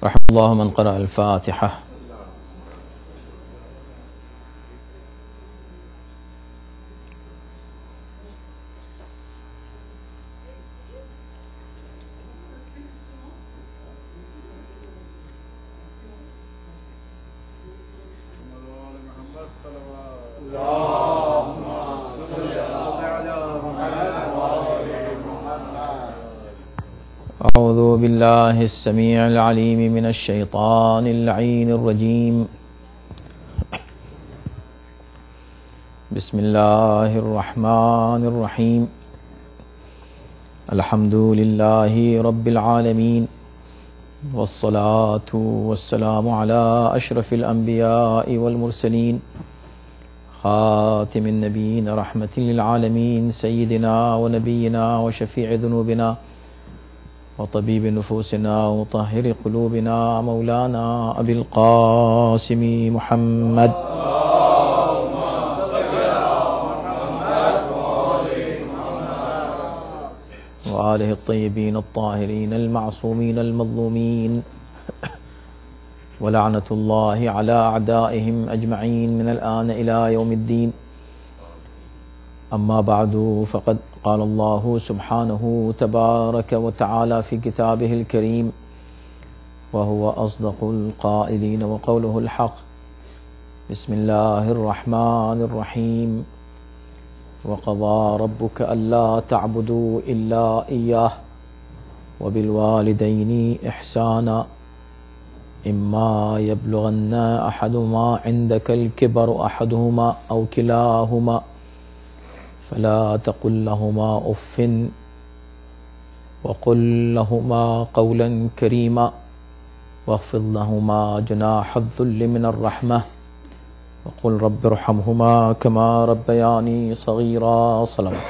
رحم اللہ من قرأ الفاتحہ. اعوذ باللہ السمیع العلیم من الشیطان اللعین الرجیم. بسم اللہ الرحمن الرحیم. الحمد للہ رب العالمین والصلاة والسلام علی اشرف الانبیاء والمرسلین خاتم النبیین رحمت للعالمین سیدنا ونبینا وشفیع ذنوبنا وطبیب نفوسنا وطاہر قلوبنا مولانا ابی القاسم محمد وآلہ الطیبین الطاہرین المعصومین المظلومین ولعنۃ اللہ علی اعدائہم اجمعین من الآن الى یوم الدین. اما بعد فقد قال اللہ سبحانہ تبارک وتعالی فی کتابہ الکریم وهو اصدق القائلین وقولہ الحق. بسم اللہ الرحمن الرحیم. وقضى ربك ألا تعبدوا إلا إياه وبالوالدين إحسانا إما يبلغن أحدهما عندك الكبر أحدهما أو كلاهما فلا تقل لهما أف وقل لهما قولا كريما واخفض لهما جناح الذل من الرحمة وقل رب ارحمهما كما ربياني صغيرا. صلوات.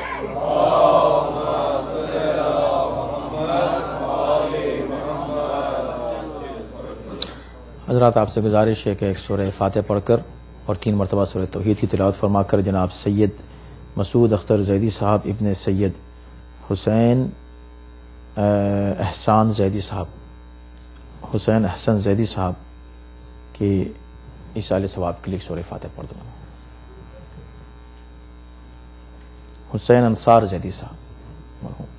حضرات، آپ سے گزارش ہے کہ ایک سورہ فاتحہ پڑھ کر اور 3 مرتبہ سورہ توحید کی تلاوت فرما کر جناب سید مسعود اختر زیدی صاحب ابن سید حسین احسان زیدی صاحب کی ایصال ثواب کے لیے سورہ فاتحہ پڑھ دوں. حسین انصار زیدی صاحب مرحوم.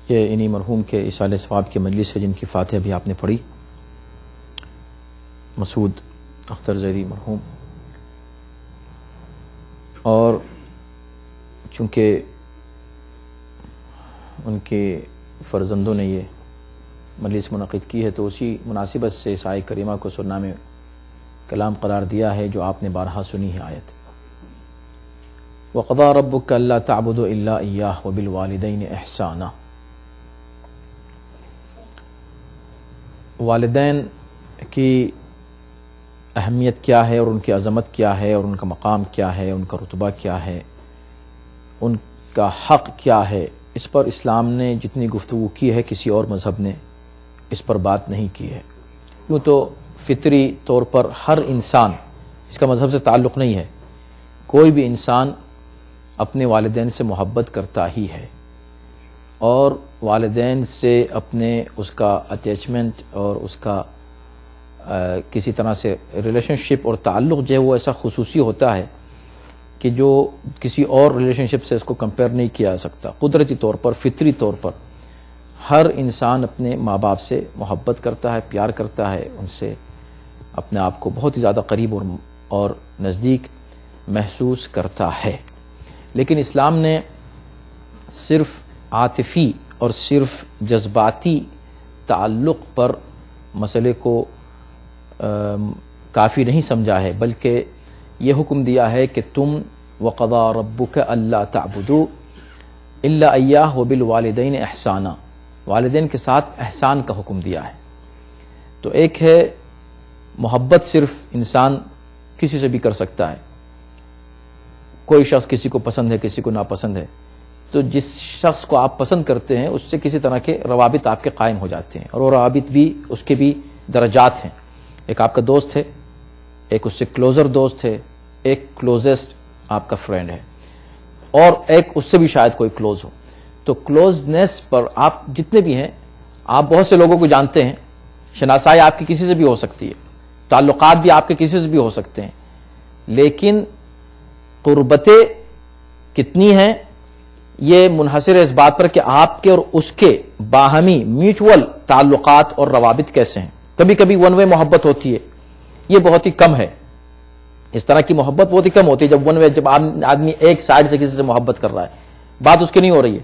یہ انہی مرحوم کے ایصال ثواب کی مجلس ہے جن کی فاتحہ بھی آپ نے پڑھی. مسعود اختر زیدی مرحوم. اور چونکہ ان کے فرزندوں نے یہ مجلس منعقد کی ہے تو اسی مناسبت سے اس آیت کریمہ کو سننا میں کلام قرار دیا ہے جو آپ نے بارہا سنی ہے آیت. وَقَضَىٰ رَبُّكَ أَلَّا تَعْبُدُوا إِلَّا إِيَّاهُ وَبِالْوَالِدَيْنِ إِحْسَانًا. والدین کی اہمیت کیا ہے اور ان کی عظمت کیا ہے اور ان کا مقام کیا ہے، ان کا رتبہ کیا ہے، ان کا حق کیا ہے، اس پر اسلام نے جتنی گفتگو کی ہے کسی اور مذہب نے اس پر بات نہیں کی ہے. یوں تو فطری طور پر ہر انسان، اس کا مذہب سے تعلق نہیں ہے، کوئی بھی انسان اپنے والدین سے محبت کرتا ہی ہے اور والدین سے اپنے اس کا اٹیچمنٹ اور اس کا کسی طرح سے ریلیشن شپ اور تعلق جو ہے وہ ایسا خصوصی ہوتا ہے کہ جو کسی اور ریلیشن شپ سے اس کو کمپیئر نہیں کیا جا سکتا. قدرتی طور پر، فطری طور پر ہر انسان اپنے ماں باپ سے محبت کرتا ہے، پیار کرتا ہے، ان سے اپنے آپ کو بہت ہی زیادہ قریب اور نزدیک محسوس کرتا ہے. لیکن اسلام نے صرف عاطفی اور صرف جذباتی تعلق پر مسئلے کو کافی نہیں سمجھا ہے، بلکہ یہ حکم دیا ہے کہ تم وَقَضَىٰ رَبُّكَ أَلَّا تَعْبُدُوا إِلَّا إِيَّاهُ وَبِالْوَالِدَيْنِ احسانا، والدین کے ساتھ احسان کا حکم دیا ہے۔ تو ایک ہے محبت صرف انسان کسی سے بھی کر سکتا ہے، کوئی شخص کسی کو پسند ہے کسی کو ناپسند ہے، تو جس شخص کو آپ پسند کرتے ہیں اس سے کسی طرح کے روابط آپ کے قائم ہو جاتے ہیں، اور وہ روابط بھی اس کے بھی درجات ہیں۔ ایک آپ کا دوست ہے، ایک اس سے کلوزر دوست ہے، ایک کلوزسٹ آپ کا فرینڈ ہے، اور ایک اس سے بھی شاید کوئی کلوز ہو۔ تو کلوزنس پر آپ جتنے بھی ہیں، آپ بہت سے لوگوں کو جانتے ہیں، شناسائی آپ کی کسی سے بھی ہو سکتی ہے، تعلقات بھی آپ کے کسی سے بھی ہو سکتے ہیں، لیکن قربتیں کتنی ہیں یہ منحصر ہے اس بات پر کہ آپ کے اور اس کے باہمی میوچول تعلقات اور روابط کیسے ہیں۔ کبھی کبھی ون وے محبت ہوتی ہے، یہ بہت ہی کم ہے، اس طرح کی محبت بہت ہی کم ہوتی ہے جب ون وے، جب آدمی ایک سائڈ سے کسی سے محبت کر رہا ہے، بات اس کی نہیں ہو رہی ہے،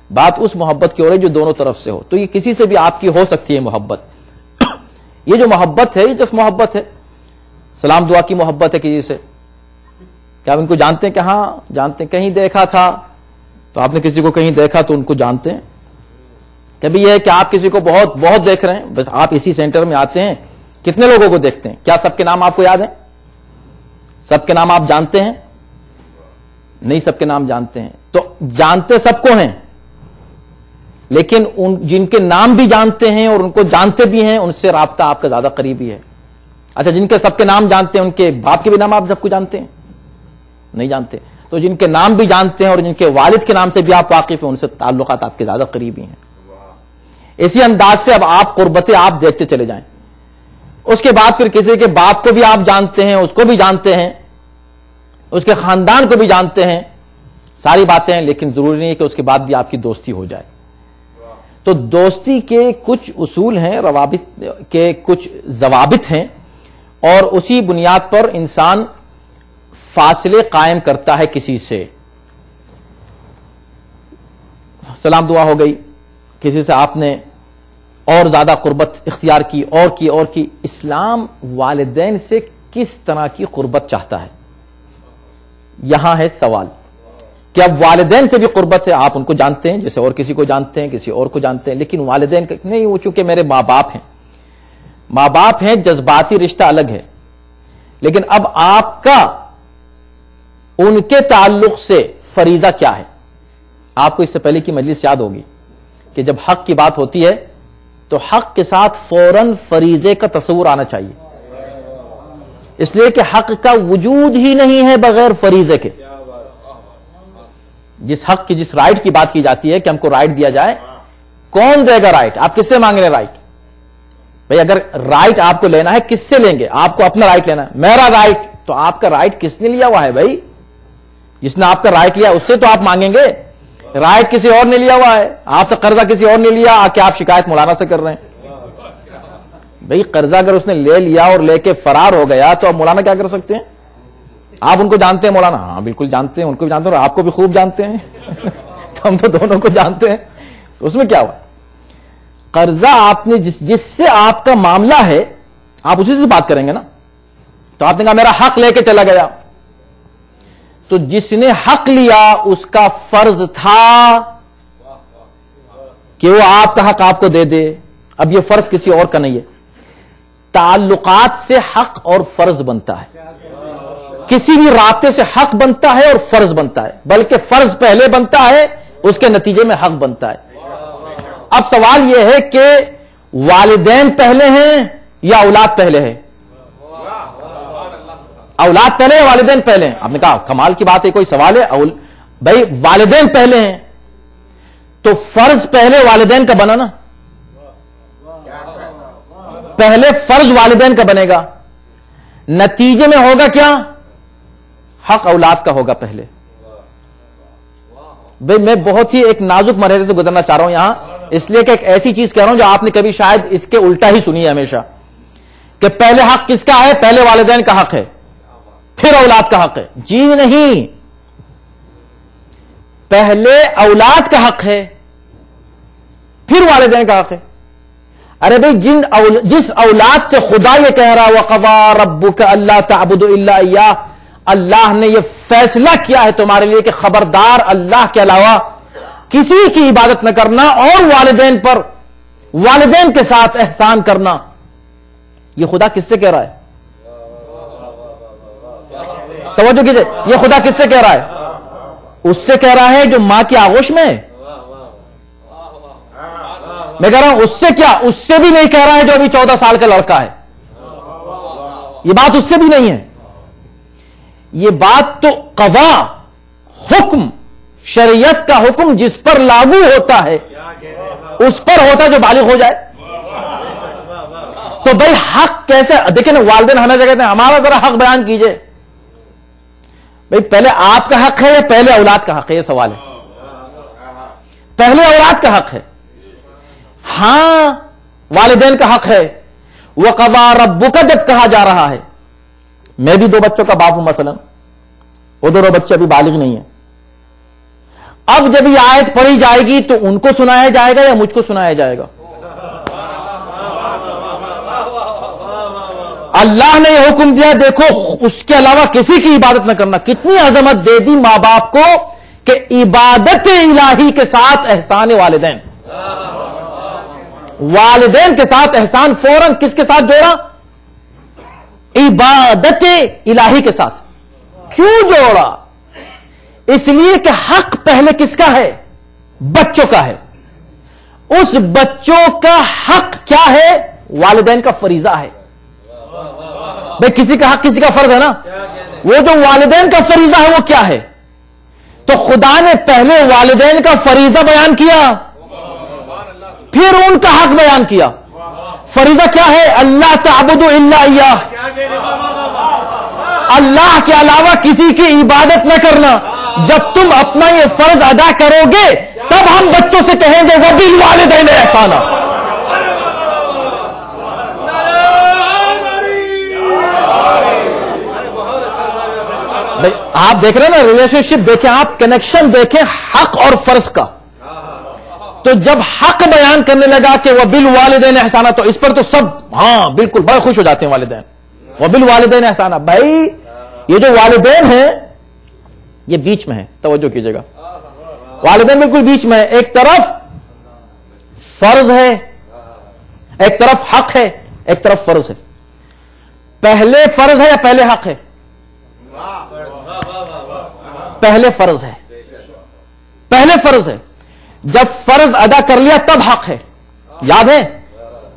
بات اس محبت کی ہو رہی ہے جو دونوں طرف سے ہو۔ تو یہ کسی سے بھی آپ کی ہو سکتی ہے محبت۔ یہ جو محبت ہے یہ جس محبت ہے، سلام دعا کی محبت ہے کسی سے، کیا آپ ان کو جانتے ہیں؟ کہ ہاں جانتے ہیں، کہیں دیکھا تھا، تو آپ نے کسی کو کہیں دیکھا تو ان کو جانتے ہیں۔ کبھی یہ ہے کہ آپ کسی کو بہت بہت دیکھ رہے ہیں، بس آپ اسی سینٹر میں آتے ہیں، کتنے لوگوں کو دیکھتے ہیں؟ کیا سب کے نام آپ کو یاد ہیں؟ سب کے نام آپ جانتے ہیں؟ نہیں، سب کے نام جانتے ہیں۔ تو جانتے سب کو ہیں، لیکن جن کے نام بھی جانتے ہیں اور ان کو جانتے بھی ہیں، ان سے رابطہ آپ کا زیادہ قریبی ہے۔ اچھا، جن کے سب کے نام جانتے ہیں ان کے باپ کے بھی نام آپ سب کو جانتے ہیں؟ نہیں جانتے۔ تو جن کے نام بھی جانتے ہیں اور جن کے والد کے نام سے بھی آپ واقف ہیں، ان سے تعلقات آپ کے زیادہ قریبی ہیں۔ اسی انداز سے اب آپ قربتیں آپ دیکھتے چلے جائیں۔ اس کے بعد پھر کسی کے باپ کو بھی آپ جانتے ہیں، اس کو بھی جانتے ہیں، اس کے خاندان کو بھی جانتے ہیں، ساری باتیں ہیں، لیکن ضروری نہیں ہے کہ اس کے بعد بھی آپ کی دوستی ہو جائے۔ تو دوستی کے کچھ اصول ہیں، روابط کے کچھ ضوابط ہیں، اور اسی بنیاد پر انسان فاصلے قائم کرتا ہے کسی سے۔ سلام دعا ہو گئی، کسی سے آپ نے اور زیادہ قربت اختیار کی اور کی۔ اسلام والدین سے کس طرح کی قربت چاہتا ہے؟ یہاں ہے سوال کہ اب والدین سے بھی قربت ہے، آپ ان کو جانتے ہیں جیسے اور کسی کو جانتے ہیں، کسی اور کو جانتے ہیں، لیکن والدین نہیں، وہ چونکہ میرے ماں باپ ہیں، ماں باپ ہیں، جذباتی رشتہ الگ ہے، لیکن اب آپ کا ان کے تعلق سے فریضہ کیا ہے؟ آپ کو اس سے پہلے کی مجلس یاد ہوگی کہ جب حق کی بات ہوتی ہے تو حق کے ساتھ فوراً فریضے کا تصور آنا چاہیے، اس لیے کہ حق کا وجود ہی نہیں ہے بغیر فریضے کے۔ جس حق کی، جس رائٹ کی بات کی جاتی ہے کہ ہم کو رائٹ دیا جائے، کون دے گا رائٹ؟ آپ کس سے مانگ رہے ہیں رائٹ؟ بھئی اگر رائٹ آپ کو لینا ہے کس سے لیں گے؟ آپ کو اپنا رائٹ لینا ہے، میرا رائٹ، تو آپ کا رائٹ کس نے لیا ہوا ہے بھائی؟ جس نے آپ کا رائٹ لیا اس سے تو آپ مانگیں گے، رائٹ کسی اور نے لیا ہوا ہے، آپ سے قرضہ کسی اور نے لیا، آ کے آپ شکایت مولانا سے کر رہے ہیں۔ بھئی قرضہ اگر اس نے لے لیا اور لے کے فرار ہو گیا تو اب مولانا کیا کر سکتے ہیں؟ آپ ان کو جانتے ہیں مولانا؟ ہاں بالکل جانتے ہیں، ان کو بھی جانتے ہیں اور آپ کو بھی خوب جانتے ہیں تو ہم تو دونوں کو جانتے ہیں، تو اس میں کیا ہوا؟ قرضہ آپ نے جس سے آپ کا معاملہ ہے آپ اسی سے بات کریں گے نا۔ تو آپ نے کہا میرا حق لے کے چلا گیا، تو جس نے حق لیا اس کا فرض تھا کہ وہ آپ کا حق آپ کو دے دے۔ اب یہ فرض کسی اور کا نہیں ہے، تعلقات سے حق اور فرض بنتا ہے، کسی بھی رابطے سے حق بنتا ہے اور فرض بنتا ہے، بلکہ فرض پہلے بنتا ہے، اس کے نتیجے میں حق بنتا ہے۔ اب سوال یہ ہے کہ والدین پہلے ہیں یا اولاد پہلے ہے؟ اولاد پہلے یا والدین پہلے ہیں؟ آپ نے کہا کمال کی بات ہے، کوئی سوال ہے؟ بھائی والدین پہلے ہیں تو فرض پہلے والدین کا بنا نا، پہلے فرض والدین کا بنے گا، نتیجے میں ہوگا کیا؟ حق اولاد کا ہوگا پہلے۔ بھائی میں بہت ہی ایک نازک مرحلے سے گزرنا چاہ رہا ہوں یہاں، اس لیے کہ ایک ایسی چیز کہہ رہا ہوں جو آپ نے کبھی شاید اس کے الٹا ہی سنی ہے ہمیشہ، کہ پہلے حق کس کا ہے؟ پہلے والدین کا حق ہے پھر اولاد کا حق ہے۔ جی نہیں، پہلے اولاد کا حق ہے پھر والدین کا حق ہے۔ ارے بھائی جس اولاد سے خدا یہ کہہ رہا وَقَضَىٰ رَبُّكَ أَلَّا تَعْبُدُوا إِلَّا إِيَّاهُ، اللہ نے یہ فیصلہ کیا ہے تمہارے لیے کہ خبردار اللہ کے علاوہ کسی کی عبادت نہ کرنا، اور والدین کے ساتھ احسان کرنا. یہ خدا کس سے کہہ رہا ہے؟ توجہ کیجئے، یہ خدا کس سے کہہ رہا ہے؟ اس سے کہہ رہا ہے جو ماں کی آغوش میں ہے. میں کہہ رہا ہوں اس سے کیا، اس سے بھی نہیں کہہ رہا ہے جو ابھی 14 سال کا لڑکا ہے. یہ بات اس سے بھی نہیں ہے. یہ بات تو قضا، حکم، شریعت کا حکم جس پر لاگو ہوتا ہے اس پر ہوتا ہے جو بالغ ہو جائے. تو بھائی حق کیسے دیکھیں نا، والدین ہمیشہ کہتے ہیں ہمارا ذرا حق بیان کیجئے. بھائی پہلے آپ کا حق ہے یا پہلے اولاد کا حق ہے؟ یہ سوال ہے. پہلے اولاد کا حق ہے. ہاں والدین کا حق ہے. وَقَضَىٰ رَبُّكَ جب کہا جا رہا ہے، میں بھی 2 بچوں کا باپ ہوں مثلا، وہ دونوں بچے ابھی بالغ نہیں ہیں. اب جب یہ آیت پڑھی جائے گی تو ان کو سنایا جائے گا یا مجھ کو سنایا جائے گا؟ اللہ نے یہ حکم دیا دیکھو اس کے علاوہ کسی کی عبادت نہ کرنا. کتنی عظمت دے دی ماں باپ کو کہ عبادت الہی کے ساتھ احسان والدین. والدین کے ساتھ احسان فوراً کس کے ساتھ جوڑا؟ عبادت الہی کے ساتھ. کیوں جوڑا؟ اس لیے کہ حق پہلے کس کا ہے؟ بچوں کا ہے. اس بچوں کا حق کیا ہے؟ والدین کا فریضہ ہے. بھئی کسی کا حق کسی کا فرض ہے نا. وہ جو والدین کا فریضہ ہے وہ کیا ہے؟ تو خدا نے پہلے والدین کا فریضہ بیان کیا، پھر ان کا حق بیان کیا. فریضہ کیا ہے؟ اللہ تعبدوا الا اياه، اللہ کے علاوہ کسی کی عبادت نہ کرنا. جب تم اپنا یہ فرض ادا کرو گے تب ہم بچوں سے کہیں گے وبالوالدین احسانا. آپ دیکھ رہے ہیں نا، ریلیشن شپ دیکھیں، آپ کنیکشن دیکھیں حق اور فرض کا. تو جب حق بیان کرنے لگا کہ وبالوالدین احسانا، تو اس پر تو سب ہاں بالکل بڑے خوش ہو جاتے ہیں. والدین وبالوالدین احسانا. بھائی یہ جو والدین ہیں یہ بیچ میں ہے، توجہ کیجئے گا. والدین بالکل بیچ میں ہے. ایک طرف فرض ہے، ایک طرف حق ہے، ایک طرف فرض ہے. پہلے فرض ہے یا پہلے حق ہے؟ پہلے فرض ہے. پہلے فرض ہے. جب فرض ادا کر لیا تب حق ہے. یاد ہے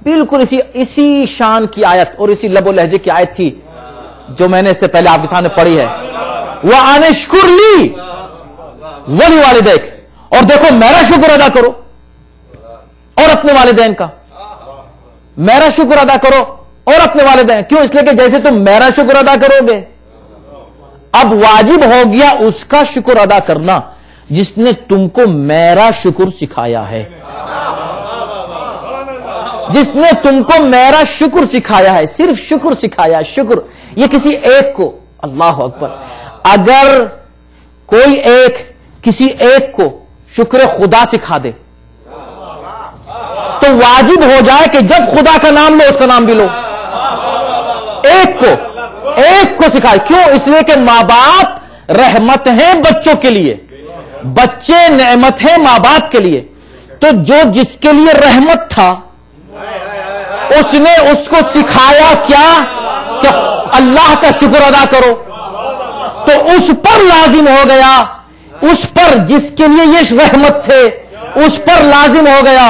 بالکل اسی شان کی آیت اور اسی لب و لہجے کی آیت تھی جو میں نے اس سے پہلے آپ کے سامنے پڑھی ہے. وَأَنِ اشْكُرْ لِي وَلِوَالِدَيْكَ، اور دیکھو میرا شکر ادا کرو اور اپنے والدین کا. میرا شکر ادا کرو اور اپنے والدین. کیوں؟ اس لیے کہ جیسے تم میرا شکر ادا کرو گے اب واجب ہو گیا اس کا شکر ادا کرنا جس نے تم کو میرا شکر سکھایا ہے. جس نے تم کو میرا شکر سکھایا ہے، صرف شکر سکھایا ہے. شکر یہ کسی ایک کو، اللہ اکبر، اگر کوئی ایک کسی ایک کو شکر خدا سکھا دے تو واجب ہو جائے کہ جب خدا کا نام لو اس کا نام بھی لو. ایک کو سکھائے. کیوں؟ اس لیے کہ ماں باپ رحمت ہیں بچوں کے لیے، بچے نعمت ہیں ماں باپ کے لیے. تو جو جس کے لیے رحمت تھا اس نے اس کو سکھایا کیا کہ اللہ کا شکر ادا کرو. تو اس پر لازم ہو گیا، اس پر جس کے لیے یہ رحمت تھے اس پر لازم ہو گیا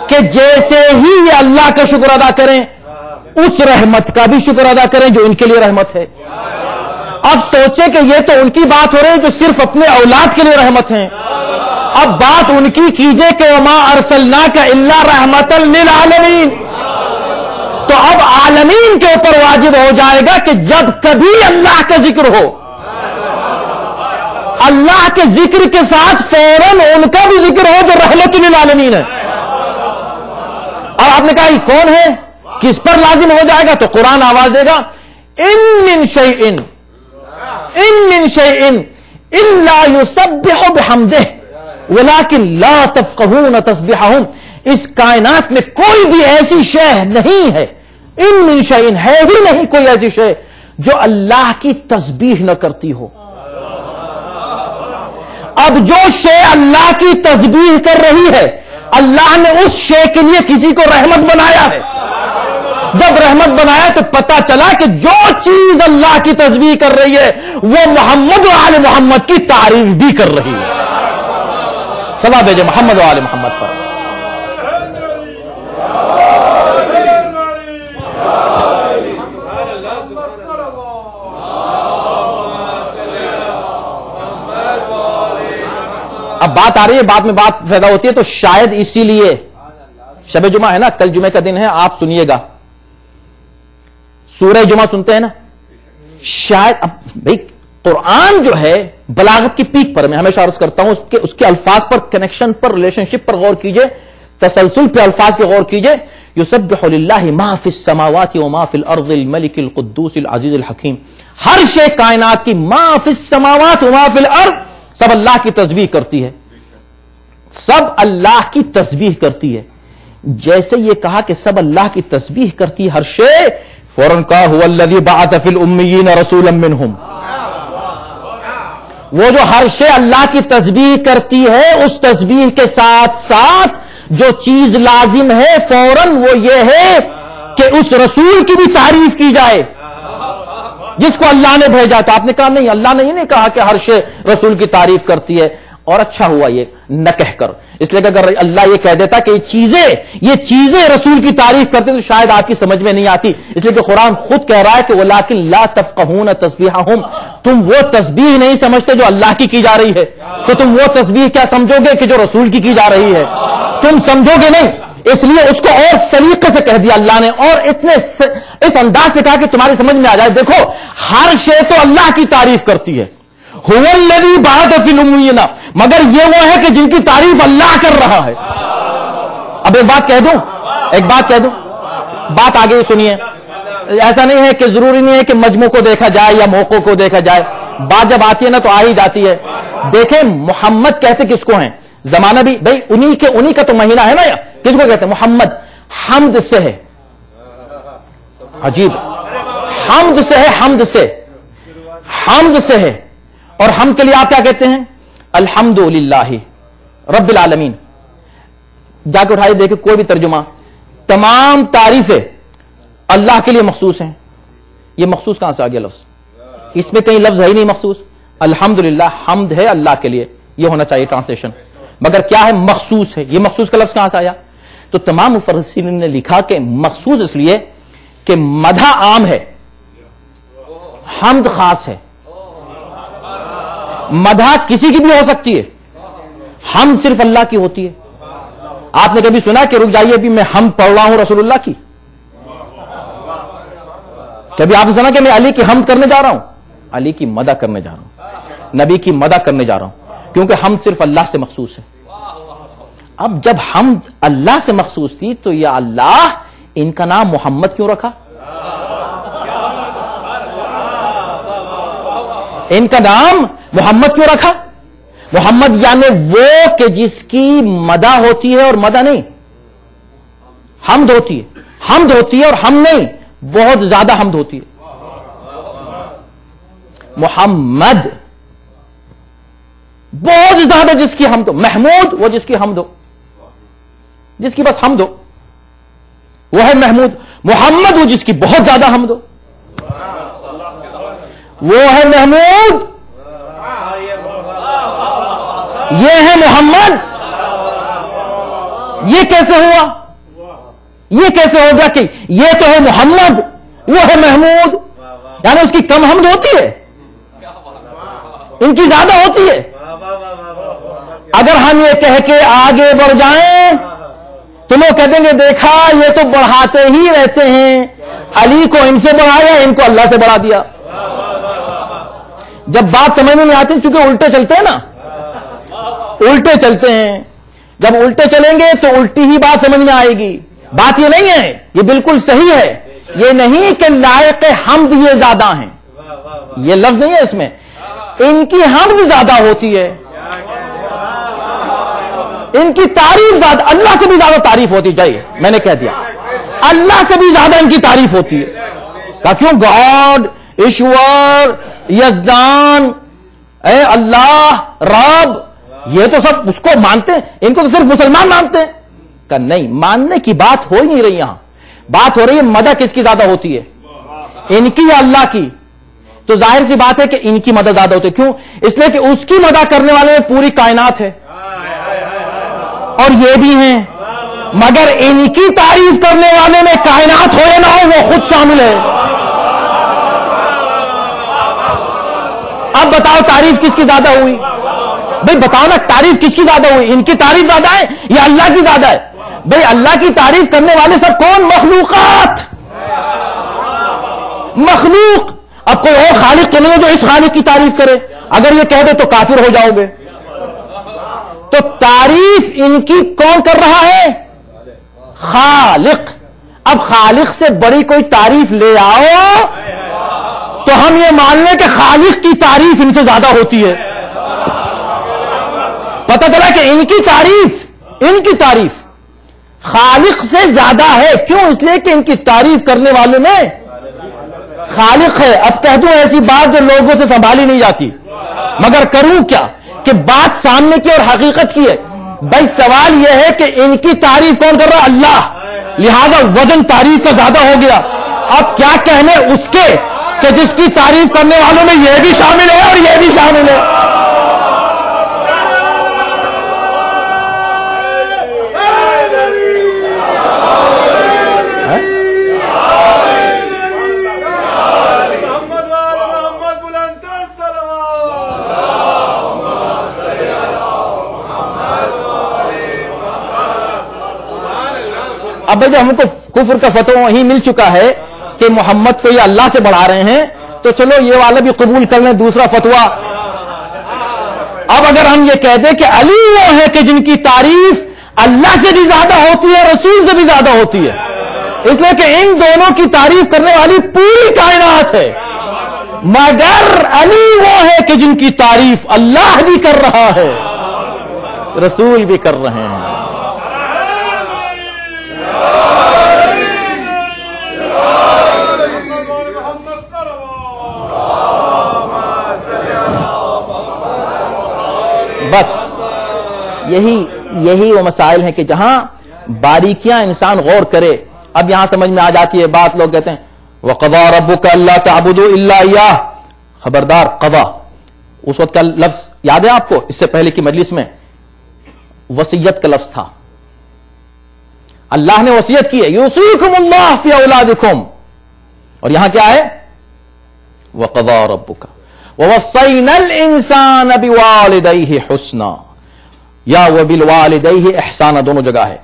کہ جیسے ہی یہ اللہ کا شکر ادا کریں اس رحمت کا بھی شکر ادا کریں جو ان کے لیے رحمت ہے. اب سوچیں کہ یہ تو ان کی بات ہو رہی ہے جو صرف اپنے اولاد کے لیے رحمت ہیں. اب بات ان کی کیجئے کہ وما ارسلناک الا رحمتا للعالمین. تو اب عالمین کے اوپر واجب ہو جائے گا کہ جب کبھی اللہ کا ذکر ہو، اللہ کے ذکر کے ساتھ فوراً ان کا بھی ذکر ہو جو رحمت للعالمین ہے. اور آپ نے کہا یہ کون ہے، کس پر لازم ہو جائے گا؟ تو قرآن آواز دے گا ان من شیء الا یسبح بحمدہ ولکن لا تفقہون تسبیحہم. اس کائنات میں کوئی بھی ایسی شے نہیں ہے، ان من شیء، ہے ہی نہیں کوئی ایسی شے جو اللہ کی تسبیح نہ کرتی ہو۔ اب جو شے اللہ کی تسبیح کر رہی ہے، اللہ نے اس شے کے لیے کسی کو رحمت بنایا ہے۔ جب رحمت بنایا تو پتا چلا کہ جو چیز اللہ کی تسبیح کر رہی ہے وہ محمد و آل محمد کی تعریف بھی کر رہی ہے۔ صلوات بھیجے محمد و آل محمد پر۔ اب بات آ رہی ہے، بات میں بات پیدا ہوتی ہے، تو شاید اسی لیے شب جمعہ ہے نا، کل جمعہ کا دن ہے، آپ سنیے گا، سورہ جمعہ سنتے ہیں نا، شاید اب بھائی قرآن جو ہے بلاغت کی پیک پر، میں ہمیشہ عرض کرتا ہوں اس کے الفاظ پر، کنیکشن پر، ریلیشن شپ پر غور کیجئے، تسلسل پہ الفاظ پہ غور کیجئے۔ یسبح للہ ما فی السماوات وما فی الارض الملک القدوس العزیز الحکیم، ہر شے کائنات کی، ما فی السماوات وما فی الارض، سب اللہ کی تسبیح کرتی ہے، سب اللہ کی تسبیح کرتی ہے۔ جیسے یہ کہا کہ سب اللہ کی تسبیح کرتی ہے ہر شے، فوراً کہا هو الذی بعث فی الامیین رسولا منہم، وہ جو ہر شے اللہ کی تسبیح کرتی ہے، اس تسبیح کے ساتھ ساتھ جو چیز لازم ہے فوراً وہ یہ ہے کہ اس رسول کی بھی تعریف کی جائے جس کو اللہ نے بھیجا تھا۔ آپ نے کہا نہیں، اللہ نے یہ نہیں کہا کہ ہر شے رسول کی تعریف کرتی ہے، اور اچھا ہوا یہ نہ کہہ کر، اس لیے کہ اگر اللہ یہ کہہ دیتا کہ یہ چیزیں رسول کی تعریف کرتے تو شاید آپ کی سمجھ میں نہیں آتی، اس لیے کہ قرآن خود کہہ رہا ہے کہ وَلَٰكِن لَا تَفْقَهُونَ تَسْبِيحَهُمْ، تم وہ تسبیح نہیں سمجھتے جو اللہ کی جا رہی ہے، تو تم وہ تسبیح کیا سمجھو گے کہ جو رسول کی جا رہی ہے، تم سمجھو گے نہیں، اس لیے اس کو اور سلیقے سے کہہ دیا اللہ نے، اور اتنے اس انداز سے کہا کہ تمہاری سمجھ میں آ جائے۔ دیکھو ہر شے تو اللہ کی تعریف کرتی ہے، هو الذی بعث فی الامیین، مگر یہ وہ ہے کہ جن کی تعریف اللہ کر رہا ہے۔ اب ایک بات کہہ دوں، بات آگے سنیے، ایسا نہیں ہے کہ ضروری نہیں ہے کہ مجموع کو دیکھا جائے یا موقع کو دیکھا جائے، بات جب آتی ہے نا تو آ ہی جاتی ہے۔ دیکھیں محمد کہتے کس کو ہیں، زمانہ بھی بھائی انہی کا تو مہینہ ہے نا، کس کو کہتے ہیں محمد، حمد سے ہے، عجیب، حمد سے ہے، اور ہم کے لیے آپ کیا کہتے ہیں، الحمدللہ رب العالمین۔ جا کے اٹھائیے دیکھیں کوئی بھی ترجمہ، تمام تعریفیں اللہ کے لیے مخصوص ہیں۔ یہ مخصوص کہاں سے آ گیا لفظ، اس میں کہیں لفظ ہے ہی نہیں مخصوص، الحمدللہ حمد ہے اللہ کے لیے، یہ ہونا چاہیے ٹرانسلیشن، مگر کیا ہے مخصوص ہے، یہ مخصوص کا لفظ کہاں سے آیا؟ تو تمام مفسرین نے لکھا کہ مخصوص اس لیے کہ مدح عام ہے، حمد خاص ہے، مدح کسی کی بھی ہو سکتی ہے، حمد صرف اللہ کی ہوتی ہے۔ آپ نے کبھی سنا کہ رک جائیے ابھی میں حمد پڑھ رہا ہوں رسول اللہ کی؟ کبھی آپ نے سنا کہ میں علی کی حمد کرنے جا رہا ہوں؟ علی کی مدح کرنے جا رہا ہوں، نبی کی مدح کرنے جا رہا ہوں، کیونکہ حمد صرف اللہ سے مخصوص ہے۔ اب جب حمد اللہ سے مخصوص تھی تو یا اللہ ان کا نام محمد کیوں رکھا؟ ان کا نام محمد کیوں رکھا؟ محمد یعنی وہ کہ جس کی مدح ہوتی ہے اور مدح نہیں، حمد ہوتی ہے اور ہم نہیں، بہت زیادہ حمد ہوتی ہے۔ محمد بہت زیادہ جس کی حمد ہو، محمود وہ جس کی حمد ہو، جس کی بس حمد ہو وہ ہے محمود، محمد وہ جس کی بہت زیادہ حمد ہو وہ ہے محمود، یہ ہے محمد۔ یہ کیسے ہوا؟ یہ کیسے ہو گیا کہ یہ تو ہے محمد وہ ہے محمود؟ یعنی اس کی کم حمد ہوتی ہے، ان کی زیادہ ہوتی ہے۔ اگر ہم یہ کہہ کے آگے بڑھ جائیں تو لوگ کہہ دیں گے دیکھا یہ تو بڑھاتے ہی رہتے ہیں، علی کو ان سے بڑھایا، ان کو اللہ سے بڑھا دیا۔ جب بات سمجھ میں نہیں آتی، چونکہ الٹے چلتے ہیں نا، الٹے چلتے ہیں، جب الٹے چلیں گے تو الٹی ہی بات سمجھ میں آئے گی۔ بات یہ نہیں ہے، یہ بالکل صحیح ہے، یہ نہیں کہ لائق حمد یہ زیادہ ہیں، یہ لفظ نہیں ہے اس میں، ان کی حمد زیادہ ہوتی ہے، ان کی تعریف زیادہ، اللہ سے بھی زیادہ تعریف ہوتی چاہیے. میں نے کہہ دیا اللہ سے بھی زیادہ ان کی تعریف ہوتی ہے. کیوں؟ گاڈ، ایشور، یزدان، اے اللہ، رب، یہ تو سب اس کو مانتے ہیں. ان کو تو صرف مسلمان مانتے ہیں. کہ نہیں، ماننے کی بات ہو ہی نہیں رہی. یہاں بات ہو رہی ہے مدد کس کی زیادہ ہوتی ہے، ان کی یا اللہ کی؟ تو ظاہر سی بات ہے کہ ان کی مدد زیادہ ہوتی ہے. کیوں؟ اس لیے کہ اس کی مدد کرنے والے میں پوری کائنات ہے اور یہ بھی ہیں، مگر ان کی تعریف کرنے والے میں کائنات ہو یا نہ ہو وہ خود شامل ہے. اب بتاؤ تعریف کس کی زیادہ ہوئی؟ بھئی بتاؤ نا، تعریف کس کی زیادہ ہوئی؟ ان کی تعریف زیادہ ہے یا اللہ کی زیادہ ہے؟ بھئی اللہ کی تعریف کرنے والے سب کون؟ مخلوقات، مخلوق. اب کوئی اور خالق تو نہیں ہے جو اس خالق کی تعریف کرے. اگر یہ کہہ دے تو کافر ہو جاؤ گے. تو تعریف ان کی کون کر رہا ہے؟ خالق. اب خالق سے بڑی کوئی تعریف لے آؤ تو ہم یہ مان لیں کہ خالق کی تعریف ان سے زیادہ ہوتی ہے. پتہ چلا کہ ان کی تعریف خالق سے زیادہ ہے. کیوں؟ اس لیے کہ ان کی تعریف کرنے والے میں خالق ہے. اب کہہ دوں ایسی بات جو لوگوں سے سنبھالی نہیں جاتی، مگر کروں کیا کہ بات سامنے کی اور حقیقت کی ہے. بھائی سوال یہ ہے کہ ان کی تعریف کون کر رہا؟ اللہ. لہذا وزن تعریف کا زیادہ ہو گیا. اب کیا کہنے اس کے کہ جس کی تعریف کرنے والوں میں یہ بھی شامل ہے اور یہ بھی شامل ہے. اب جب ہم کو کفر کا فتویٰ ہی مل چکا ہے کہ محمد کو یہ اللہ سے بڑھا رہے ہیں، تو چلو یہ والا بھی قبول کر لیں دوسرا فتویٰ. اب اگر ہم یہ کہہ دیں کہ علی وہ ہے کہ جن کی تعریف اللہ سے بھی زیادہ ہوتی ہے، رسول سے بھی زیادہ ہوتی ہے، اس لیے کہ ان دونوں کی تعریف کرنے والی پوری کائنات ہے، مگر علی وہ ہے کہ جن کی تعریف اللہ بھی کر رہا ہے، رسول بھی کر رہے ہیں. بس یہی وہ مسائل ہیں کہ جہاں باریکیاں انسان غور کرے. اب یہاں سمجھ میں آ جاتی ہے بات. لوگ کہتے ہیں وَقَضَىٰ رَبُّكَ أَلَّا تَعْبُدُوا إِلَّا إِيَّاهُ. خبردار، قضا اس وقت کا لفظ یاد ہے آپ کو؟ اس سے پہلے کی مجلس میں وصیت کا لفظ تھا. اللہ نے وصیت کی ہے یوصیکم اللہ فی اولادکم، اور یہاں کیا ہے؟ وَقَضَىٰ رَبُّكَ وَوَصَّيْنَا الْإِنسَانَ بِوَالِدَيْهِ حُسْنًا یا وَبِالْوَالِدَيْهِ احسانا، دونوں جگہ ہے.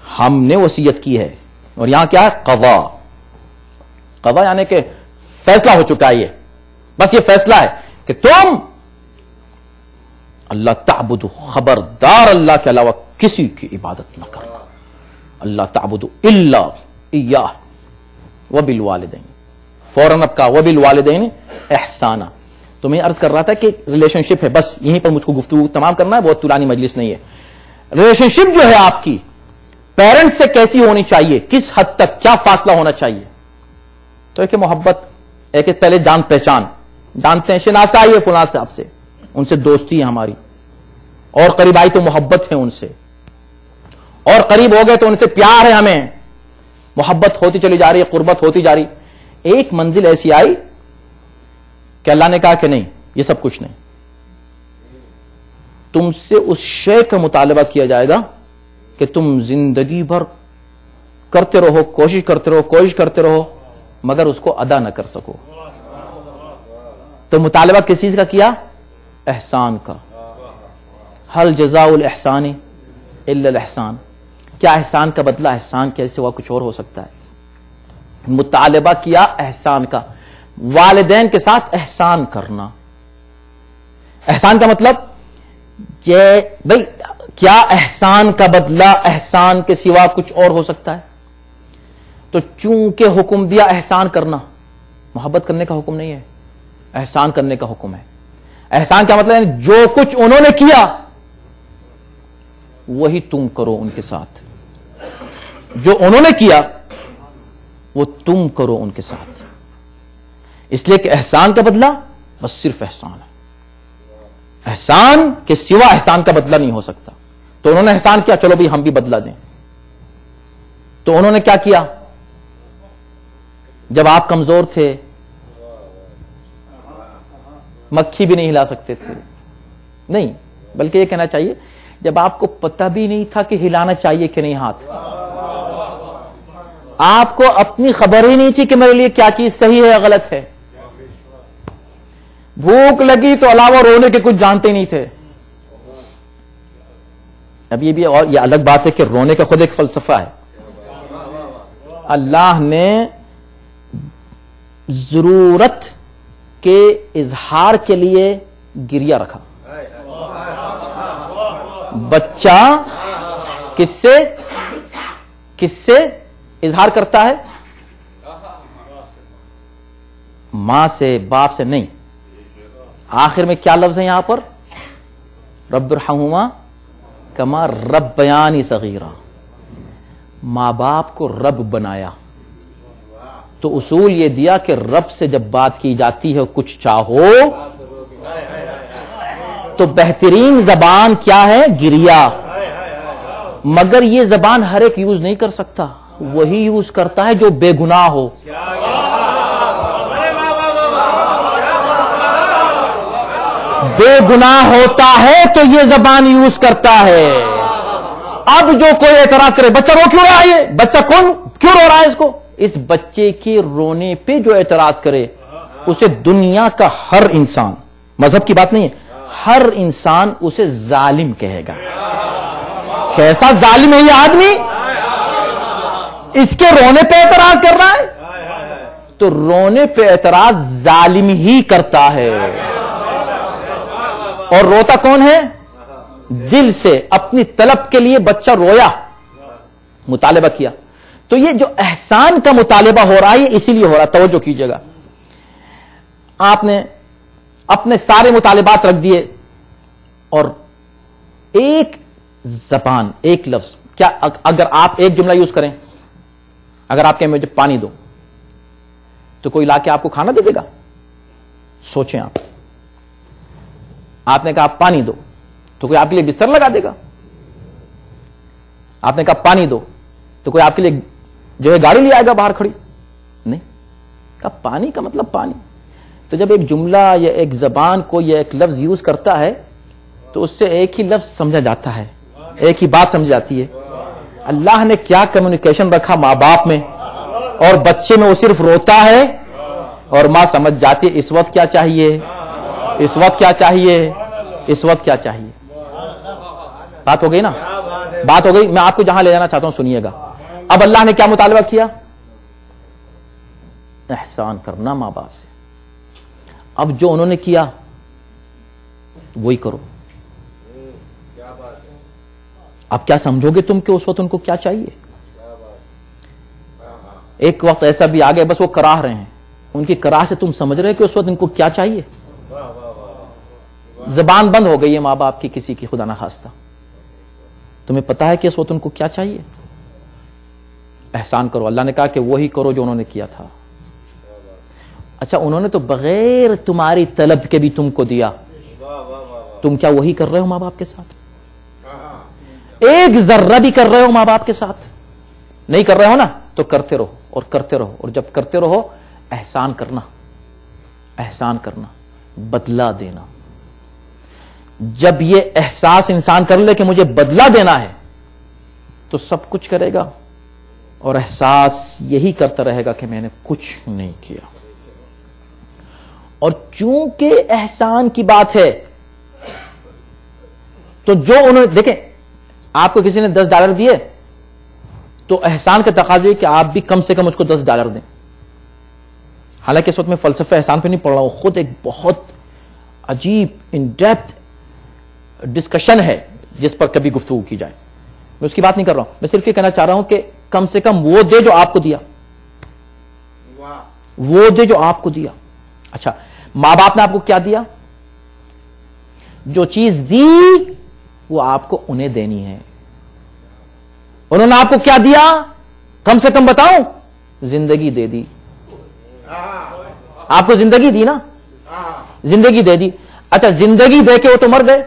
ہم نے وصیت کی ہے، اور یہاں کیا ہے؟ قضا. قضا یعنی کہ فیصلہ ہو چکا ہے. یہ بس یہ فیصلہ ہے کہ تم اللہ تعبدو، خبردار اللہ کے علاوہ کسی کی عبادت نہ کرنا. اللہ تعبدو الا ایاہ وبالوالدین، فوراً اب کا وبالوالدین احسانا. تو میں عرض کر رہا تھا کہ ریلیشن شپ ہے، بس یہیں پر مجھ کو گفتگو تمام کرنا ہے، بہت طولانی مجلس نہیں ہے. ریلیشن شپ جو ہے آپ کی پیرنٹس سے کیسی ہونی چاہیے، کس حد تک کیا فاصلہ ہونا چاہیے؟ تو ایک محبت، ایک پہلے جان پہچان، جانتے ہیں شناسا یہ فلاں صاحب سے، ان سے دوستی ہے ہماری، اور قریب آئی تو محبت ہے ان سے، اور قریب ہو گئے تو ان سے پیار ہے ہمیں، محبت ہوتی چلی جا رہی ہے، قربت ہوتی جا رہی. ایک منزل ایسی آئی کہ اللہ نے کہا کہ نہیں، یہ سب کچھ نہیں، تم سے اس شے کا مطالبہ کیا جائے گا کہ تم زندگی بھر کرتے رہو، کوشش کرتے رہو مگر اس کو ادا نہ کر سکو. تو مطالبہ کس چیز کا کیا؟ احسان کا. هل جزاء الاحسان الا الاحسان. کیا احسان کا بدلہ احسان کے سوا کچھ اور ہو سکتا ہے؟ مطالبہ کیا احسان کا، والدین کے ساتھ احسان کرنا. احسان کا مطلب بھئی کیا احسان کا بدلہ احسان کے سوا کچھ اور ہو سکتا ہے؟ تو چونکہ حکم دیا احسان کرنا، محبت کرنے کا حکم نہیں ہے، احسان کرنے کا حکم ہے. احسان کا مطلب ہے جو کچھ انہوں نے کیا وہی تم کرو ان کے ساتھ، جو انہوں نے کیا وہ تم کرو ان کے ساتھ، اس لیے کہ احسان کا بدلہ بس صرف احسان ہے، احسان کے سوا احسان کا بدلہ نہیں ہو سکتا۔ تو انہوں نے احسان کیا، چلو بھی ہم بھی بدلہ دیں۔ تو انہوں نے کیا کیا؟ جب آپ کمزور تھے، مکھی بھی نہیں ہلا سکتے تھے، نہیں بلکہ یہ کہنا چاہیے جب آپ کو پتہ بھی نہیں تھا کہ ہلانا چاہیے کہ نہیں ہاتھ، آپ کو اپنی خبر ہی نہیں تھی کہ میرے لیے کیا چیز صحیح ہے یا غلط ہے، بھوک لگی تو علاوہ رونے کے کچھ جانتے نہیں تھے۔ اب یہ بھی اور یہ الگ بات ہے کہ رونے کا خود ایک فلسفہ ہے۔ اللہ نے ضرورت کے اظہار کے لیے گریہ رکھا۔ بچہ کس سے اظہار کرتا ہے؟ ماں سے، باپ سے نہیں۔ آخر میں کیا لفظ ہے یہاں پر؟ رب ارحمہما کما ربیانی صغیرا، ماں باپ کو رب بنایا۔ تو اصول یہ دیا کہ رب سے جب بات کی جاتی ہے کچھ چاہو تو بہترین زبان کیا ہے؟ گریہ۔ مگر یہ زبان ہر ایک یوز نہیں کر سکتا، وہی یوز کرتا ہے جو بے گناہ ہو۔ بے گناہ ہوتا ہے تو یہ زبان یوز کرتا ہے۔ اب جو کوئی اعتراض کرے بچہ رو کیوں رہا ہے، یہ بچہ کیوں رو رہا ہے، اس کو، اس بچے کے رونے پہ جو اعتراض کرے اسے دنیا کا ہر انسان، مذہب کی بات نہیں ہے، ہر انسان اسے ظالم کہے گا۔ کیسا ظالم ہے یہ آدمی، اس کے رونے پہ اعتراض کر رہا ہے؟ تو رونے پہ اعتراض ظالم ہی کرتا ہے۔ اور روتا کون ہے؟ دل سے، اپنی طلب کے لیے بچہ رویا، مطالبہ کیا۔ تو یہ جو احسان کا مطالبہ ہو رہا ہے یہ اسی لیے ہو رہا ہے، توجہ کیجئے گا۔ آپ نے اپنے سارے مطالبات رکھ دیے اور ایک زبان، ایک لفظ، کیا اگر آپ ایک جملہ یوز کریں، اگر آپ کہیں مجھے پانی دو تو کوئی لا کے آپ کو کھانا دے دے گا؟ سوچیں آپ نے کہا پانی دو تو کوئی آپ کے لیے بستر لگا دے گا؟ آپ نے کہا پانی دو تو کوئی آپ کے لیے جو ہے گاڑی لے آئے گا باہر کھڑی؟ نہیں، کہا پانی کا مطلب پانی۔ تو جب ایک جملہ یا ایک زبان کو یا ایک لفظ یوز کرتا ہے تو اس سے ایک ہی لفظ سمجھا جاتا ہے، ایک ہی بات سمجھ جاتی ہے۔ اللہ نے کیا کمیونیکیشن رکھا ماں باپ میں، اور بچے میں وہ صرف روتا ہے اور ماں سمجھ جاتی ہے اس وقت کیا چاہیے، اس وقت کیا چاہیے، اس وقت کیا چاہیے۔ بات ہو گئی نا، بات ہو گئی۔ میں آپ کو جہاں لے جانا چاہتا ہوں سنیے گا۔ اب اللہ نے کیا مطالبہ کیا؟ احسان کرنا ماں باپ سے۔ اب جو انہوں نے کیا وہی کرو۔ اب کیا سمجھو گے تم کہ اس وقت ان کو کیا چاہیے؟ ایک وقت ایسا بھی آ گیا بس وہ کراہ رہے ہیں، ان کی کراہ سے تم سمجھ رہے کہ اس وقت ان کو کیا چاہیے؟ زبان بند ہو گئی ہے ماں باپ کی، کسی کی خدا نہ خواستہ۔ تمہیں پتا ہے کہ اس وقت ان کو کیا چاہیے؟ احسان کرو۔ اللہ نے کہا کہ وہی کرو جو انہوں نے کیا تھا۔ اچھا، انہوں نے تو بغیر تمہاری طلب کے بھی تم کو دیا، تم کیا وہی کر رہے ہو ماں باپ کے ساتھ؟ ایک ذرہ بھی کر رہے ہو ماں باپ کے ساتھ؟ نہیں کر رہے ہو نا، تو کرتے رہو اور کرتے رہو، اور جب کرتے رہو احسان کرنا، احسان کرنا، بدلہ دینا۔ جب یہ احساس انسان کر لے کہ مجھے بدلہ دینا ہے تو سب کچھ کرے گا، اور احساس یہی کرتا رہے گا کہ میں نے کچھ نہیں کیا۔ اور چونکہ احسان کی بات ہے تو جو انہوں نے، دیکھیں آپ کو کسی نے $10 دیے تو احسان کا تقاضا ہے کہ آپ بھی کم سے کم اس کو $10 دیں۔ حالانکہ اس وقت میں فلسفہ احسان پہ نہیں پڑھ رہا ہوں، خود ایک بہت عجیب ان ڈیپتھ ڈسکشن ہے جس پر کبھی گفتگو کی جائے، میں اس کی بات نہیں کر رہا ہوں۔ میں صرف یہ کہنا چاہ رہا ہوں کہ کم سے کم وہ دے جو آپ کو دیا، وہ دے جو آپ کو دیا۔ اچھا، ماں باپ نے آپ کو کیا دیا؟ جو چیز دی وہ آپ کو انہیں دینی ہے۔ انہوں نے آپ کو کیا دیا؟ کم سے کم بتاؤں، زندگی دے دی. آپ کو زندگی دی نا، زندگی دے دی. اچھا زندگی دے کے وہ تو مر گئے،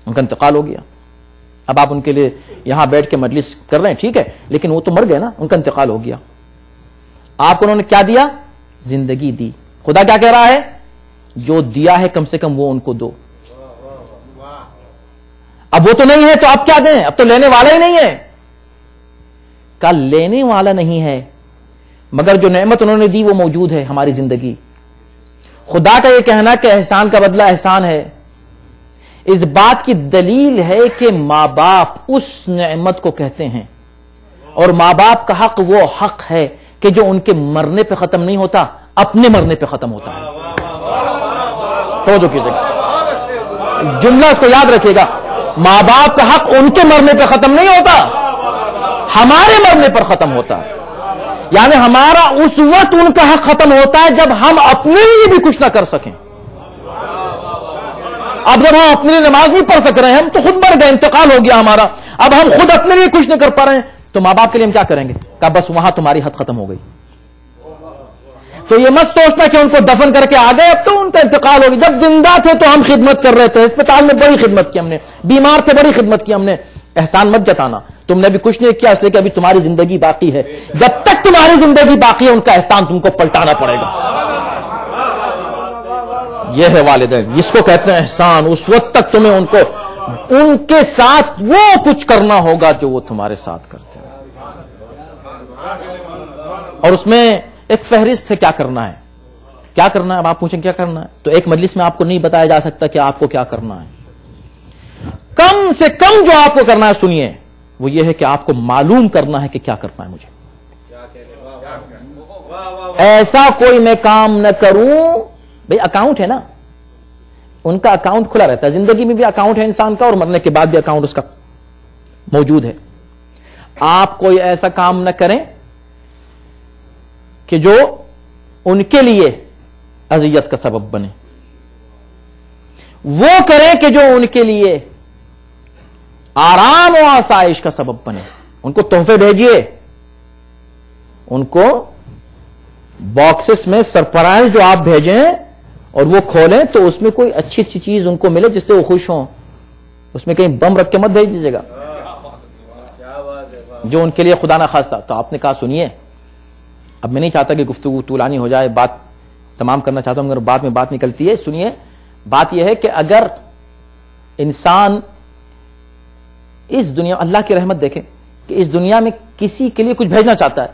ان کا انتقال ہو گیا. اب آپ ان کے لیے یہاں بیٹھ کے مجلس کر رہے ہیں، ٹھیک ہے، لیکن وہ تو مر گئے نا، ان کا انتقال ہو گیا. آپ کو انہوں نے کیا دیا؟ زندگی دی. خدا کیا کہہ رہا ہے؟ جو دیا ہے کم سے کم وہ ان کو دو. اب وہ تو نہیں ہے تو آپ کیا دیں؟ اب تو لینے والا ہی نہیں ہے. کل لینے والا نہیں ہے، مگر جو نعمت انہوں نے دی وہ موجود ہے، ہماری زندگی. خدا کا یہ کہنا کہ احسان کا بدلہ احسان ہے، اس بات کی دلیل ہے کہ ماں باپ اس نعمت کو کہتے ہیں، اور ماں باپ کا حق وہ حق ہے کہ جو ان کے مرنے پہ ختم نہیں ہوتا، اپنے مرنے پہ ختم ہوتا ہے. توجہ کیجیے گا، جملہ اس کو یاد رکھیے گا. ماں باپ کا حق ان کے مرنے پہ ختم نہیں ہوتا، ہمارے مرنے پر ختم ہوتا ہے. یعنی ہمارا اس وقت ان کا حق ختم ہوتا ہے جب ہم اپنے لیے بھی کچھ نہ کر سکیں. اب جب ہم اپنے لیے نماز نہیں پڑھ سک رہے ہیں، ہم تو خود مر گئے، انتقال ہو گیا ہمارا، اب ہم خود اپنے لیے کچھ نہیں کر پا رہے ہیں، تو ماں باپ کے لیے ہم کیا کریں گے؟ کہا بس وہاں تمہاری حد ختم ہو گئی. تو یہ مت سوچنا کہ ان کو دفن کر کے آ گئے، اب تو ان کا انتقال ہو گیا. جب زندہ تھے تو ہم خدمت کر رہے تھے، اسپتال میں بڑی خدمت کی ہم نے، بیمار تھے بڑی خدمت کی ہم نے. احسان مت جتانا، تم نے بھی کچھ نہیں کیا، اس لیے کہ ابھی تمہاری زندگی باقی ہے. جب تک تمہاری زندگی باقی ہے ان کا احسان تم کو پلٹانا پڑے گا. یہ ہے والدین، جس کو کہتے ہیں احسان. اس وقت تک تمہیں ان کو ان کے ساتھ وہ کچھ کرنا ہوگا جو وہ تمہارے ساتھ کرتے ہیں. اور اس میں ایک فہرست ہے کیا کرنا ہے، کیا کرنا ہے. اب آپ پوچھیں کیا کرنا ہے، تو ایک مجلس میں آپ کو نہیں بتایا جا سکتا کہ آپ کو کیا کرنا ہے. کم سے کم جو آپ کو کرنا ہے سنیے، وہ یہ ہے کہ آپ کو معلوم کرنا ہے کہ کیا کرنا ہے. مجھے ایسا کوئی میں کام نہ کروں. بھئی اکاؤنٹ ہے نا، ان کا اکاؤنٹ کھلا رہتا ہے، زندگی میں بھی اکاؤنٹ ہے انسان کا، اور مرنے کے بعد بھی اکاؤنٹ اس کا موجود ہے. آپ کوئی ایسا کام نہ کریں کہ جو ان کے لیے اذیت کا سبب بنے. وہ کریں کہ جو ان کے لیے آرام و آسائش کا سبب بنے. ان کو تحفے بھیجیے، ان کو باکسز میں سرپرائز جو آپ بھیجیں اور وہ کھولیں تو اس میں کوئی اچھی اچھی چیز ان کو ملے جس سے وہ خوش ہوں. اس میں کہیں بم رکھ کے مت بھیج دیجیے گا جو ان کے لیے خدا نہ خواستہ. تو آپ نے کہا سنیے، اب میں نہیں چاہتا کہ گفتگو طولانی ہو جائے، بات تمام کرنا چاہتا ہوں مگر بعد میں بات نکلتی ہے. سنیے، بات یہ ہے کہ اگر انسان اس دنیا، اللہ کی رحمت دیکھیں کہ اس دنیا میں کسی کے لیے کچھ بھیجنا چاہتا ہے،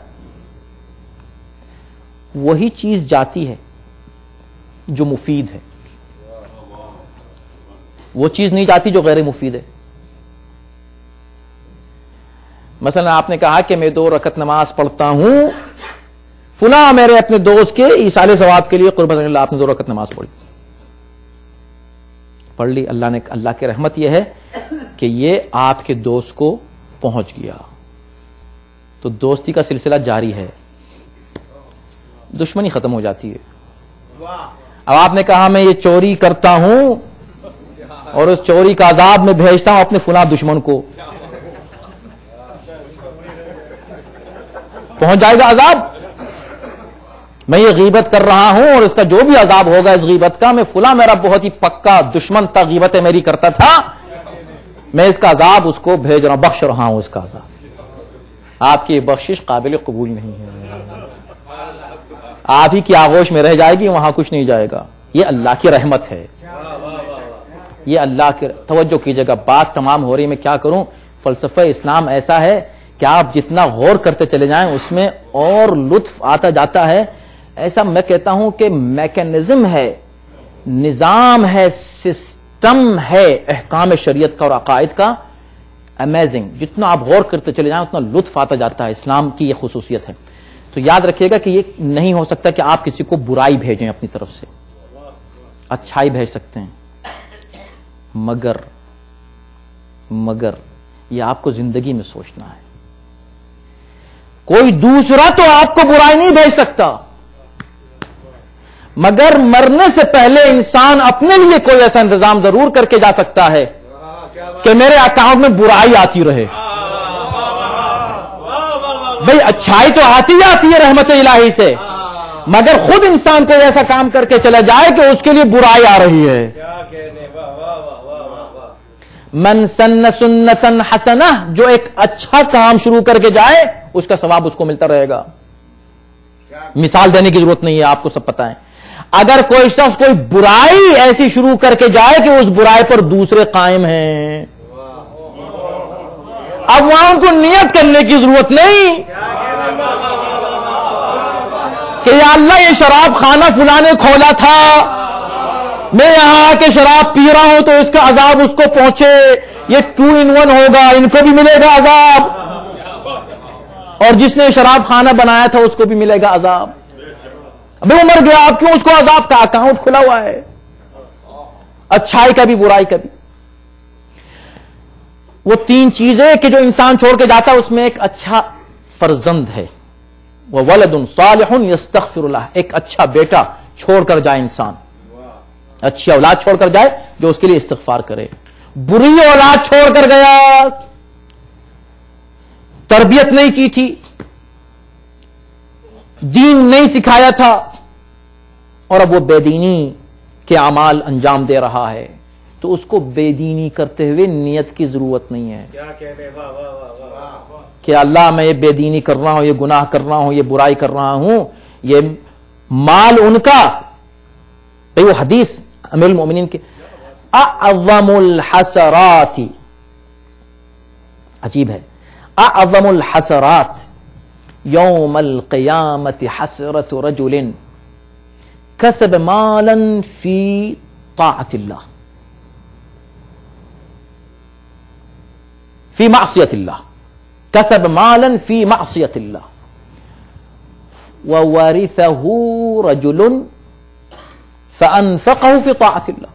وہی چیز جاتی ہے جو مفید ہے، وہ چیز نہیں جاتی جو غیر مفید ہے. مثلا آپ نے کہا کہ میں 2 رکعت نماز پڑھتا ہوں، فلاں میرے اپنے دوست کے ایصال ثواب کے لیے قربت اللہ آپ نے 2 رکعت نماز پڑھ لی. اللہ کی رحمت یہ ہے کہ یہ آپ کے دوست کو پہنچ گیا تو دوستی کا سلسلہ جاری ہے، دشمنی ختم ہو جاتی ہے. اب آپ نے کہا میں یہ چوری کرتا ہوں اور اس چوری کا عذاب میں بھیجتا ہوں اپنے فلاں دشمن کو، پہنچ جائے گا عذاب. میں یہ غیبت کر رہا ہوں اور اس کا جو بھی عذاب ہوگا اس غیبت کا، میں فلاں میرا بہت ہی پکا دشمن تھا، غیبتیں میری کرتا تھا، میں اس کا عذاب اس کو بھیج رہا ہوں، بخش رہا ہوں اس کا عذاب. آپ کی بخشش قابل قبول نہیں ہے، آپ ہی کی آغوش میں رہ جائے گی، وہاں کچھ نہیں جائے گا. یہ اللہ کی رحمت ہے، یہ اللہ کی. توجہ کیجیے گا، بات تمام ہو رہی، میں کیا کروں. فلسفہ اسلام ایسا ہے کہ آپ جتنا غور کرتے چلے جائیں اس میں اور لطف آتا جاتا ہے. ایسا میں کہتا ہوں کہ میکینزم ہے، نظام ہے، سسٹم ہے احکام شریعت کا اور عقائد کا، امیزنگ. جتنا آپ غور کرتے چلے جائیں اتنا لطف آتا جاتا ہے. اسلام کی یہ خصوصیت ہے. تو یاد رکھیے گا کہ یہ نہیں ہو سکتا کہ آپ کسی کو برائی بھیجیں اپنی طرف سے، اچھائی بھیج سکتے ہیں، مگر یہ آپ کو زندگی میں سوچنا ہے. کوئی دوسرا تو آپ کو برائی نہیں بھیج سکتا، مگر مرنے سے پہلے انسان اپنے لیے کوئی ایسا انتظام ضرور کر کے جا سکتا ہے کہ میرے اکاؤنٹ میں برائی آتی رہے. بھئی اچھائی تو آتی ہے رحمت الہی سے، مگر خود انسان کو ایسا کام کر کے چلا جائے کہ اس کے لیے برائی آ رہی ہے. من سن سنتا حسنہ، جو ایک اچھا کام شروع کر کے جائے اس کا ثواب اس کو ملتا رہے گا. مثال دینے کی ضرورت نہیں ہے، آپ کو سب پتہ ہے. اگر کوئی شخص کوئی برائی ایسی شروع کر کے جائے کہ اس برائی پر دوسرے قائم ہیں، اب وہاں ان کو نیت کرنے کی ضرورت نہیں کہ یا اللہ یہ شراب خانہ فلاں نے کھولا تھا، میں یہاں آ کے شراب پی رہا ہوں تو اس کا عذاب اس کو پہنچے، یہ 2 in 1 ہوگا، ان کو بھی ملے گا عذاب، اور جس نے شراب خانہ بنایا تھا اس کو بھی ملے گا عذاب. ابھی وہ مر گیا، اب کیوں اس کو عذاب کا اکاؤنٹ کھلا ہوا ہے. اچھائی کا بھی برائی کا بھی. وہ 3 چیزیں کہ جو انسان چھوڑ کے جاتا ہے، اس میں ایک اچھا فرزند ہے، وَوَلَدٌ صَالِحٌ يَسْتَغْفِرُ لَهُ، ایک اچھا بیٹا چھوڑ کر جائے انسان، اچھی اولاد چھوڑ کر جائے جو اس کے لیے استغفار کرے. بری اولاد چھوڑ کر گیا، تربیت نہیں کی تھی، دین نہیں سکھایا تھا، اور اب وہ بے دینی کے اعمال انجام دے رہا ہے، تو اس کو بے دینی کرتے ہوئے نیت کی ضرورت نہیں ہے کہ اللہ میں یہ بے دینی کر رہا ہوں، یہ گناہ کر رہا ہوں، یہ برائی کر رہا ہوں، یہ مال ان کا. وہ حدیث امیر المومنین کے اعظم الحسرات، عجیب ہے، اعظم الحسرات یوم القیامت حسرت رجل کسب مالا فی طاعت اللہ فی معصیت اللہ، کسب مالا فی معصیت اللہ وورثه رجل فانفقه فی طاعت اللہ.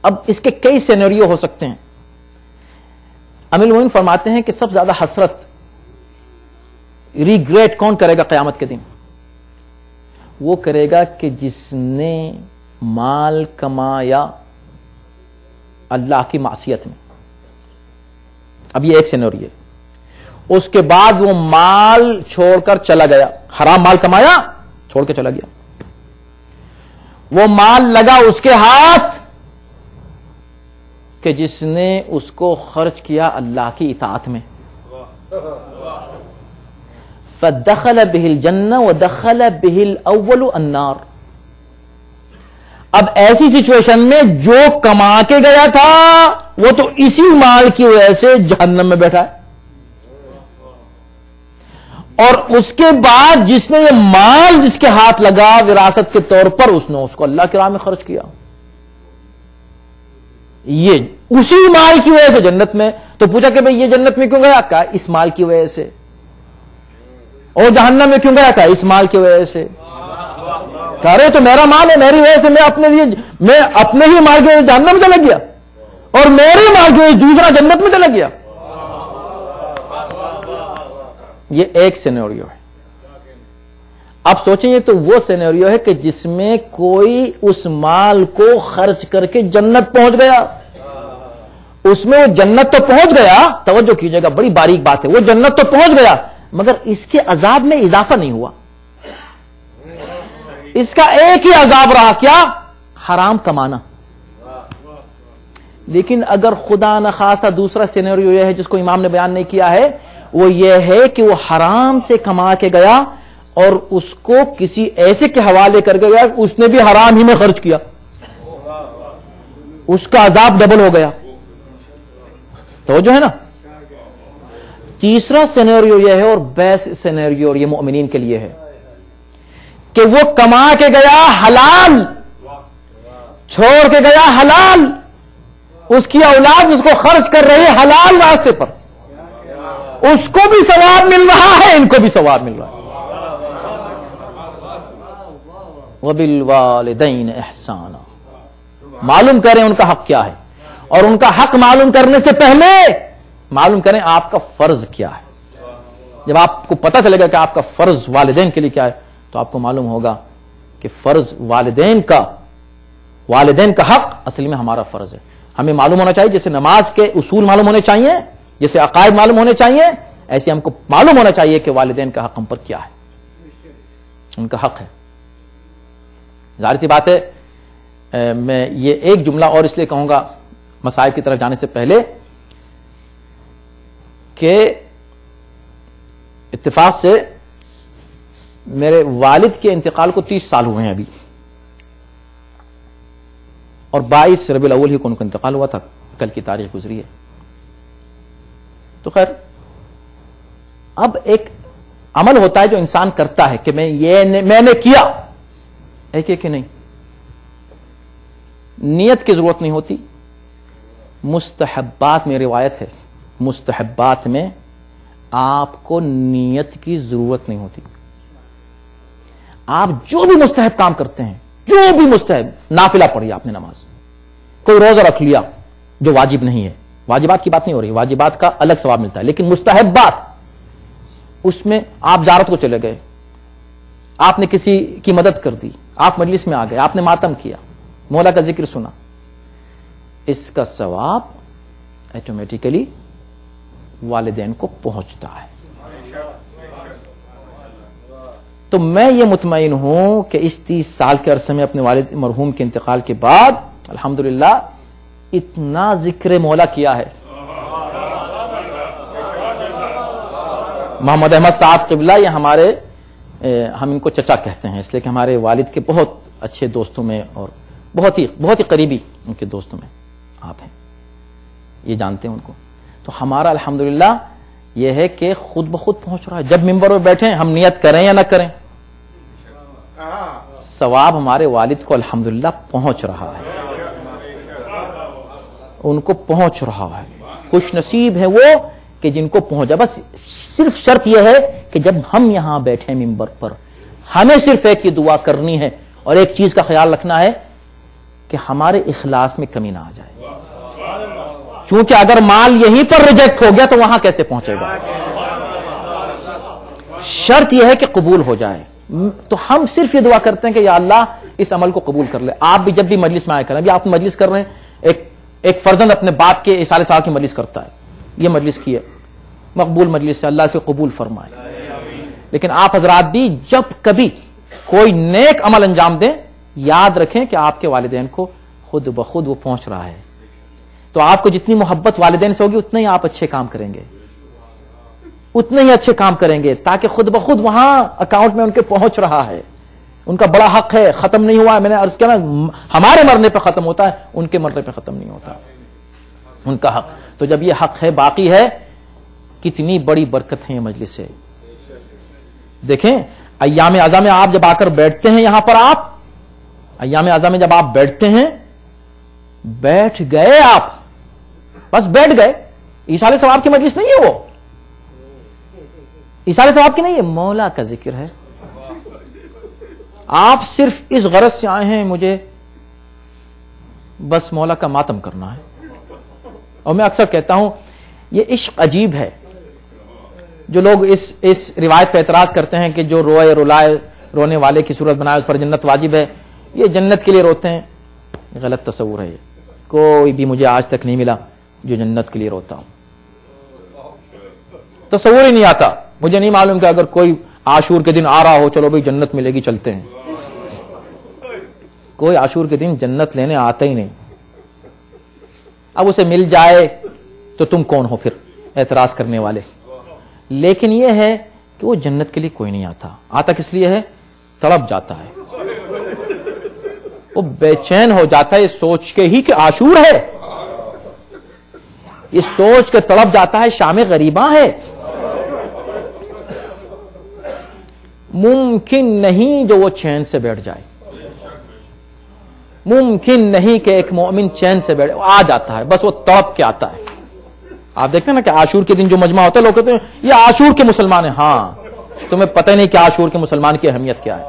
اب اس کے کئی سینیریو ہو سکتے ہیں. امیر المومنین فرماتے ہیں کہ سب سے زیادہ حسرت، ریگریٹ کون کرے گا قیامت کے دن؟ وہ کرے گا کہ جس نے مال کمایا اللہ کی معصیت میں. اب یہ ایک سینیریو ہے. اس کے بعد وہ مال چھوڑ کر چلا گیا، حرام مال کمایا چھوڑ کے چلا گیا، وہ مال لگا اس کے ہاتھ کہ جس نے اس کو خرچ کیا اللہ کی اطاعت میں. فدخل به الجنہ ودخل به الاول النار. اب ایسی سچویشن میں جو کما کے گیا تھا وہ تو اسی مال کی وجہ سے جہنم میں بیٹھا ہے، اور اس کے بعد جس نے یہ مال جس کے ہاتھ لگا وراثت کے طور پر، اس نے اس کو اللہ کی راہ میں خرچ کیا، یہ اسی مال کی وجہ سے جنت میں. تو پوچھا کہ بھئی یہ جنت میں کیوں گیا؟ کہا اس مال کی وجہ سے. اور جہنم میں کیوں گیا؟ کہا اس مال کی وجہ سے. کہہ رہے تو میرا مال ہے، میری وجہ سے میں اپنے ہی مال کی وجہ سے جہنم میں چلا گیا، اور میرے مال کی وجہ سے دوسرا جنت میں چلا گیا. یہ ایک سینیریو ہے. اب سوچیں یہ تو وہ سینیریو ہے کہ جس میں کوئی اس مال کو خرچ کر کے جنت پہنچ گیا. اس میں وہ جنت تو پہنچ گیا، توجہ کیجئے گا، بڑی باریک بات ہے، وہ جنت تو پہنچ گیا مگر اس کے عذاب میں اضافہ نہیں ہوا. اس کا ایک ہی عذاب رہا، کیا؟ حرام کمانا. لیکن اگر خدا نخواستہ دوسرا سینیریو یہ ہے جس کو امام نے بیان نہیں کیا ہے، وہ یہ ہے کہ وہ حرام سے کما کے گیا اور اس کو کسی ایسے کے حوالے کر گیا، اس نے بھی حرام ہی میں خرچ کیا، اس کا عذاب ڈبل ہو گیا. تو جو ہے نا. تیسرا سینیریو یہ ہے، اور بیسٹ سینیریو یہ مومنین کے لیے ہے، کہ وہ کما کے گیا حلال، چھوڑ کے گیا حلال، اس کی اولاد اس کو خرچ کر رہی ہے حلال راستے پر، اس کو بھی ثواب مل رہا ہے، ان کو بھی ثواب مل رہا ہے. وَبِالْوَالِدَيْنِ إِحْسَانًا. معلوم کریں ان کا حق کیا ہے، اور ان کا حق معلوم کرنے سے پہلے معلوم کریں آپ کا فرض کیا ہے. جب آپ کو پتہ چلے گا کہ آپ کا فرض والدین کے لیے کیا ہے، تو آپ کو معلوم ہوگا کہ فرض والدین کا حق اصل میں ہمارا فرض ہے. ہمیں معلوم ہونا چاہیے، جیسے نماز کے اصول معلوم ہونے چاہیے، جیسے عقائد معلوم ہونے چاہیے، ایسے ہم کو معلوم ہونا چاہیے کہ والدین کا حق ہم پر کیا ہے، ان کا حق ہے. ظاہر سی بات ہے میں یہ ایک جملہ اور اس لیے کہوں گا مصائب کی طرف جانے سے پہلے کہ اتفاق سے میرے والد کے انتقال کو 30 سال ہوئے ہیں ابھی، اور 22 ربیع الاول ہی کو ان کا انتقال ہوا تھا، کل کی تاریخ گزری ہے. تو خیر اب ایک عمل ہوتا ہے جو انسان کرتا ہے کہ میں نے کیا، ایک کہ نہیں، نیت کی ضرورت نہیں ہوتی. مستحبات میں روایت ہے، مستحبات میں آپ کو نیت کی ضرورت نہیں ہوتی. آپ جو بھی مستحب کام کرتے ہیں، جو بھی مستحب، نافلہ پڑھی آپ نے نماز، کوئی روزہ رکھ لیا جو واجب نہیں ہے، واجبات کی بات نہیں ہو رہی، واجبات کا الگ ثواب ملتا ہے، لیکن مستحبات، اس میں آپ زیارت کو چلے گئے، آپ نے کسی کی مدد کر دی، آپ مجلس میں آ گئے، آپ نے ماتم کیا، مولا کا ذکر سنا، اس کا ثواب ایٹومیٹیکلی والدین کو پہنچتا ہے. تو میں یہ مطمئن ہوں کہ اس 30 سال کے عرصے میں اپنے والد مرحوم کے انتقال کے بعد الحمدللہ اتنا ذکر مولا کیا ہے. محمد احمد صاحب قبلہ یہ ہمارے ہم ان کو چچا کہتے ہیں اس لیے کہ ہمارے والد کے بہت اچھے دوستوں میں اور بہت ہی قریبی ان کے دوستوں میں آپ ہیں، یہ جانتے ہیں ان کو. تو ہمارا الحمدللہ یہ ہے کہ خود بخود پہنچ رہا ہے. جب ممبر پر بیٹھیں ہم نیت کریں یا نہ کریں، ثواب ہمارے والد کو الحمدللہ پہنچ رہا ہے، ان کو پہنچ رہا ہے. خوش نصیب ہے وہ کہ جن کو پہنچا. بس صرف شرط یہ ہے کہ جب ہم یہاں بیٹھے ممبر پر ہمیں صرف ایک یہ دعا کرنی ہے اور ایک چیز کا خیال رکھنا ہے کہ ہمارے اخلاص میں کمی نہ آ جائے، چونکہ اگر مال یہیں پر ریجیکٹ ہو گیا تو وہاں کیسے پہنچے گا. شرط یہ ہے کہ قبول ہو جائے. تو ہم صرف یہ دعا کرتے ہیں کہ یا اللہ اس عمل کو قبول کر لے. آپ بھی جب بھی مجلس میں آئے کریں، ابھی آپ مجلس کر رہے ہیں، ایک فرزند اپنے باپ کے اصالہ صاحب کی مجلس کرتا ہے، یہ مجلس کی ہے، مقبول مجلس سے، اللہ سے قبول فرمائے. لیکن آپ حضرات بھی جب کبھی کوئی نیک عمل انجام دیں، یاد رکھیں کہ آپ کے والدین کو خود بخود وہ پہنچ رہا ہے. تو آپ کو جتنی محبت والدین سے ہوگی اتنا ہی آپ اچھے کام کریں گے، اتنے ہی اچھے کام کریں گے، تاکہ خود بخود وہاں اکاؤنٹ میں ان کے پہنچ رہا ہے. ان کا بڑا حق ہے، ختم نہیں ہوا ہے. میں نے عرض کیا نا، ہمارے مرنے پہ ختم ہوتا ہے، ان کے مرنے پہ ختم نہیں ہوتا ان کا حق. تو جب یہ حق ہے، باقی ہے، کتنی بڑی برکت ہے یہ مجلس سے. دیکھیں ایام اعظم میں آپ جب آ کر بیٹھتے ہیں، یہاں پر آپ ایام اعظم میں جب آپ بیٹھتے ہیں، بیٹھ گئے آپ، بس بیٹھ گئے. ایصال ثواب کی مجلس نہیں ہے، وہ ایصال ثواب کی نہیں ہے، مولا کا ذکر ہے. آپ صرف اس غرض سے آئے ہیں مجھے بس مولا کا ماتم کرنا ہے. اور میں اکثر کہتا ہوں یہ عشق عجیب ہے. جو لوگ اس روایت پہ اعتراض کرتے ہیں کہ جو روئے رلائے رونے والے کی صورت بنائے اس پر جنت واجب ہے، یہ جنت کے لیے روتے ہیں، غلط تصور ہے. یہ کوئی بھی مجھے آج تک نہیں ملا جو جنت کے لیے روتا ہوں، تصور ہی نہیں آتا. مجھے نہیں معلوم کہ اگر کوئی عاشور کے دن آ رہا ہو، چلو بھائی جنت ملے گی چلتے ہیں. کوئی عاشور کے دن جنت لینے آتا ہی نہیں. اب اسے مل جائے تو تم کون ہو پھر اعتراض کرنے والے. لیکن یہ ہے کہ وہ جنت کے لیے کوئی نہیں آتا کس لیے ہے؟ تڑپ جاتا ہے، وہ بے چین ہو جاتا ہے یہ سوچ کے ہی کہ عاشور ہے، یہ سوچ کے تڑپ جاتا ہے شام غریباں ہے. ممکن نہیں جو وہ چین سے بیٹھ جائے، ممکن نہیں کہ ایک مومن چین سے بیٹھے. آ جاتا ہے، بس وہ تڑپ کے آتا ہے. آپ دیکھتے ہیں نا کہ عاشور کے دن جو مجمع ہوتا ہے، لوگ کہتے ہیں یہ عاشور کے مسلمان ہیں. ہاں، تمہیں پتہ ہی نہیں کہ عاشور کے مسلمان کی اہمیت کیا ہے.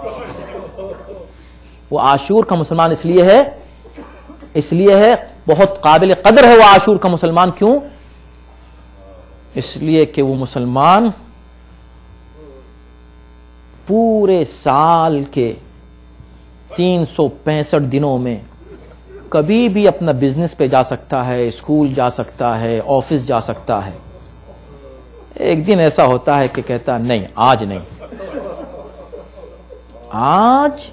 وہ عاشور کا مسلمان اس لیے ہے بہت قابل قدر ہے وہ عاشور کا مسلمان. کیوں؟ اس لیے کہ وہ مسلمان پورے سال کے 365 دنوں میں کبھی بھی اپنا بزنس پہ جا سکتا ہے، اسکول جا سکتا ہے، آفس جا سکتا ہے. ایک دن ایسا ہوتا ہے کہ کہتا نہیں، آج نہیں، آج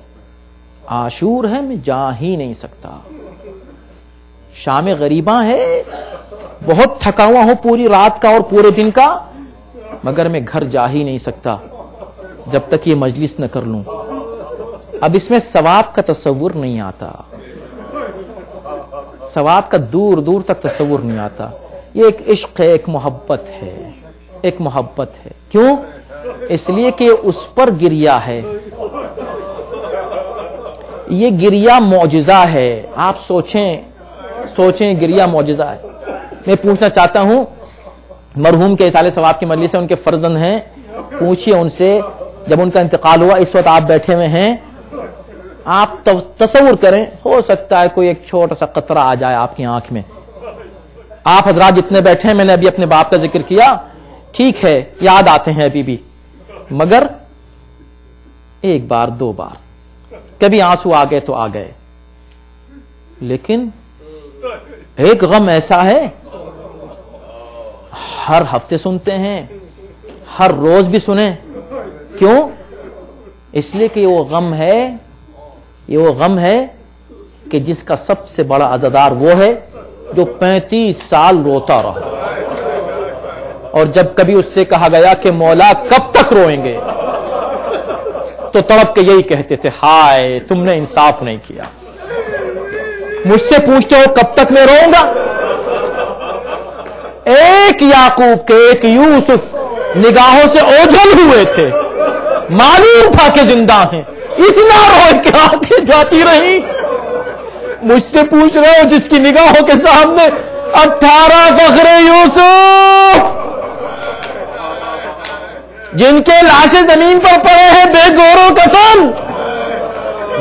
عاشور ہے، میں جا ہی نہیں سکتا، شام غریباں ہے، بہت تھکا ہوا ہوں پوری رات کا اور پورے دن کا، مگر میں گھر جا ہی نہیں سکتا جب تک یہ مجلس نہ کر لوں۔ اب اس میں ثواب کا تصور نہیں آتا، ثواب کا دور دور تک تصور نہیں آتا۔ یہ ایک عشق ہے، ایک محبت ہے، ایک محبت ہے۔ کیوں؟ اس لیے کہ اس پر گریا ہے، یہ گریا معجزہ ہے۔ آپ سوچیں گریا معجزہ ہے۔ میں پوچھنا چاہتا ہوں، مرحوم کے اصالہ ثواب کی مجلس سے ان کے فرزند ہیں، پوچھئے ان سے، جب ان کا انتقال ہوا، اس وقت آپ بیٹھے ہوئے ہیں، آپ تصور کریں، ہو سکتا ہے کوئی ایک چھوٹا سا قطرہ آ جائے آپ کی آنکھ میں۔ آپ حضرات جتنے بیٹھے ہیں، میں نے ابھی اپنے باپ کا ذکر کیا، ٹھیک ہے یاد آتے ہیں ابھی بھی، مگر ایک بار دو بار کبھی آنسو آ گئے تو آ گئے، لیکن ایک غم ایسا ہے ہر ہفتے سنتے ہیں، ہر روز بھی سنیں۔ کیوں؟ اس لیے کہ یہ وہ غم ہے کہ جس کا سب سے بڑا عزادار وہ ہے جو 35 سال روتا رہا، اور جب کبھی اس سے کہا گیا کہ مولا کب تک روئیں گے، تو تڑپ کے یہی کہتے تھے، ہائے تم نے انصاف نہیں کیا، مجھ سے پوچھتے ہو کب تک میں روؤں گا۔ ایک یعقوب کے، ایک یوسف نگاہوں سے اوجھل ہوئے تھے، معلوم تھا کہ زندہ ہیں، اتنا روئے کہ آنکھیں جاتی رہی۔ مجھ سے پوچھ رہے ہو جس کی نگاہوں کے سامنے 18 فخر یوسف، جن کے لاشیں زمین پر پڑے ہیں بے گورو کفن،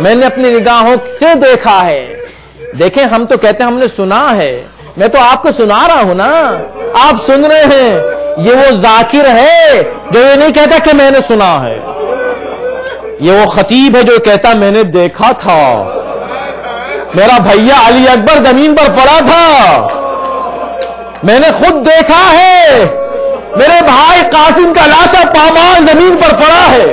میں نے اپنی نگاہوں سے دیکھا ہے۔ دیکھیں ہم تو کہتے ہیں ہم نے سنا ہے، میں تو آپ کو سنا رہا ہوں نا، آپ سن رہے ہیں۔ یہ وہ ذاکر ہے جو یہ نہیں کہتا کہ میں نے سنا ہے، یہ وہ خطیب ہے جو کہتا میں نے دیکھا تھا، میرا بھیا علی اکبر زمین پر پڑا تھا، میں نے خود دیکھا ہے، میرے بھائی قاسم کا لاشا پامال زمین پر پڑا ہے۔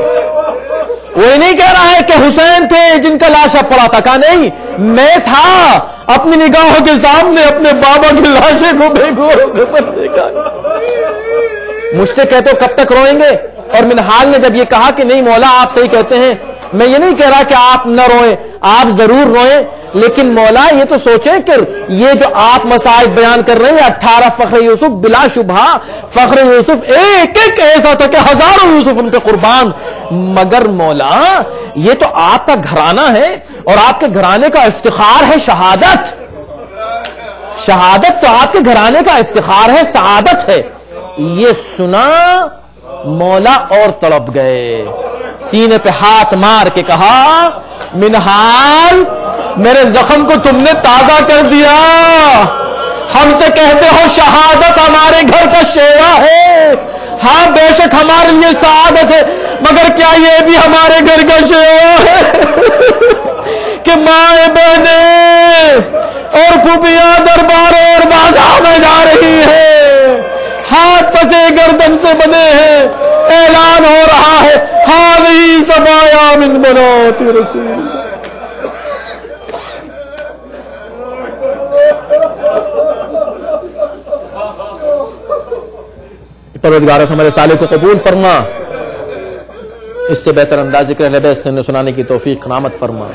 وہ نہیں کہہ رہا ہے کہ حسین تھے جن کا لاشا پڑا تھا، کہا نہیں میں تھا، اپنی نگاہوں کے سامنے اپنے بابا کی لاشیں کو بے گورو کفن دیکھا۔ مجھ سے کہتے ہو کب تک روئیں گے، اور منہال نے جب یہ کہا کہ نہیں مولا آپ صحیح کہتے ہیں، میں یہ نہیں کہہ رہا کہ آپ نہ روئیں، آپ ضرور روئیں، لیکن مولا یہ تو سوچیں کہ یہ جو آپ مسائل بیان کر رہے ہیں 18 فخر یوسف، بلا شبہ فخر یوسف ایک ایک ایسا تھا کہ ہزاروں یوسف ان پہ قربان، مگر مولا یہ تو آپ کا گھرانہ ہے، اور آپ کے گھرانے کا افتخار ہے شہادت، شہادت تو آپ کے گھرانے کا افتخار ہے، سعادت ہے۔ یہ سنا مولا اور تڑپ گئے، سینے پہ ہاتھ مار کے کہا منہال میرے زخم کو تم نے تازہ کر دیا، ہم سے کہتے ہو شہادت ہمارے گھر کا شیوا ہے، ہاں بے شک ہمارے لیے سعادت ہے، مگر کیا یہ بھی ہمارے گھر کا شیوا ہے کہ مائیں بہنیں اور پھوپھیاں درباروں اور بازار میں جا رہی ہیں، ہاتھ پسے گردن سے بنے ہیں، اعلان ہو رہا ہے ہذہ سبایا من بنات رسول اللہ۔ پروردگار ہمارے صالح کو قبول فرما، اس سے بہتر انداز ذکر اہل بیت سے سنانے کی توفیق عنایت فرما۔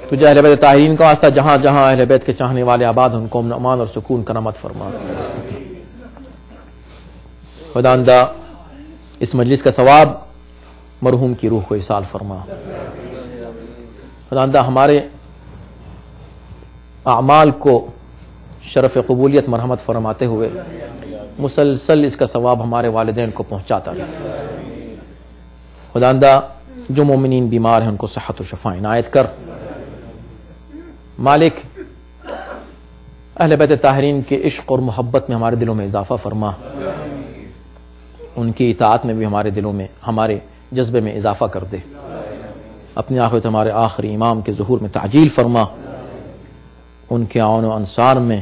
تجھے اہل بیت طاہرین کا واسطہ جہاں جہاں اہل بیت کے چاہنے والے آباد ان کو امان اور سکون کا نعمت فرما۔ خداوندہ اس مجلس کا ثواب مرحوم کی روح کو ایصال فرما۔ خداوندہ ہمارے اعمال کو شرف قبولیت مرحمت فرماتے ہوئے مسلسل اس کا ثواب ہمارے والدین کو پہنچاتا رہے۔ خداوندہ جو مومنین بیمار ہیں ان کو صحت و شفا عنایت کر۔ مالک اہل بیت طاہرین کے عشق اور محبت میں ہمارے دلوں میں اضافہ فرما، ان کی اطاعت میں بھی ہمارے دلوں میں، ہمارے جذبے میں اضافہ کر دے۔ اپنی آخرت ہمارے آخری امام کے ظہور میں تعجیل فرما، ان کے عون و انصار میں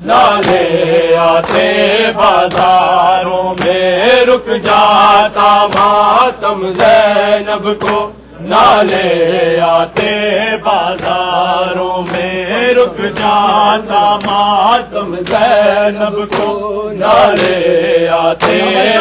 نالے آتے بازاروں میں رک جاتا ماتم زینب کو، نالے آتے بازاروں میں رک جاتا ماتم زینب کو، نالے آتے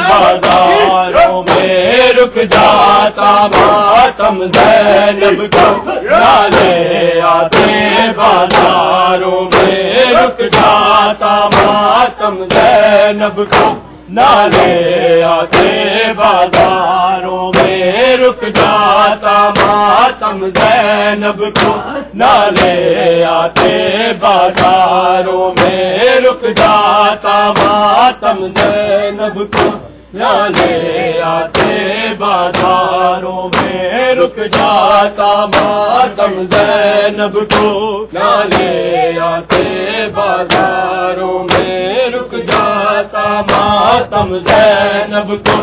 بازاروں میں رک جاتا ماتم زینب کو، نالے آتے بازاروں میں رک جاتا ماتم زینب کو، نالے آتے بازاروں میں رک جاتا ماتم زینب کو، نالے آتے بازاروں میں رک جاتا ماتم زینب کو، نالے آتے بازاروں میں رک جاتا ماتم زینب کو، نالے آتے بازاروں میں رک جاتا ماتم زینب کو،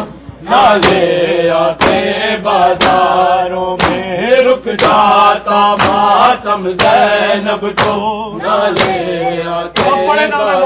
نالے آتے بازاروں میں رک جاتا ماتم زینب کو، نالے آتے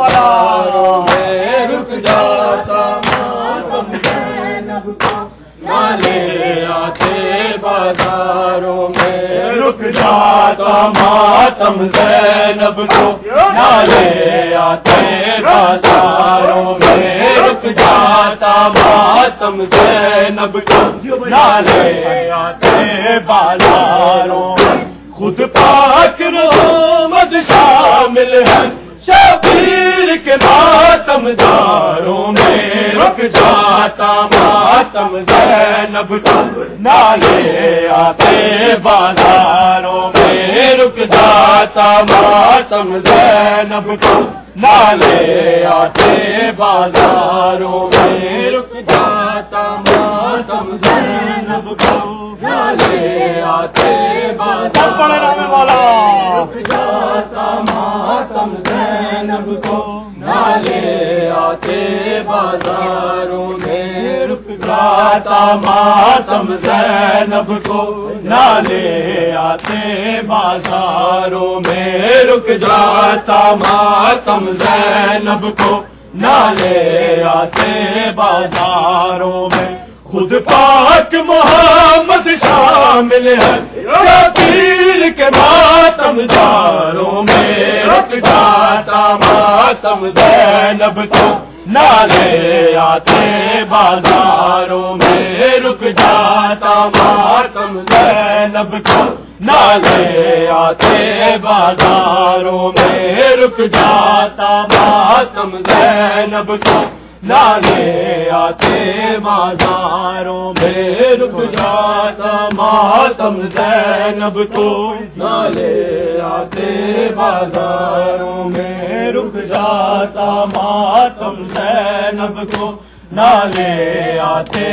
بازاروں میں رک جاتا ماتم زینب کو، نالے آتے بازاروں میں رک جاتا ماتم زینب کو، نالے آتے بازاروں میں رک جاتا ماتم زینب کو، نالے آتے بازاروں میں خود پاک محمد شامل ہے، شبیر کے ماتم داروں میں رک جاتا ماتم زینب کو، نالے آتے بازاروں میں رک جاتا ماتم زینب کو، نالے آتے بازاروں میں رک جاتا ماتم زینب کو، نالے آتے بازاروں میں رک جاتا ماتم زینب کو، نالے آتے بازاروں میں رک جاتا ماتم زینب کو، نالے آتے بازاروں میں رک جاتا ماتم زینب کو، نالے آتے بازاروں میں خود پاک محمد شامل ہے، شبیر کے ماتم داروں میں رک جاتا ماتم زینب کو، نالے آتے بازاروں میں رک جاتا ماتم زینب کو، نالے آتے بازاروں میں رک جاتا ماتم زینب کو، نالے آتے بازاروں میں رک جاتا ماتم زینب کو، نالے آتے بازاروں میں رک جاتا ماتم زینب کو، نالے آتے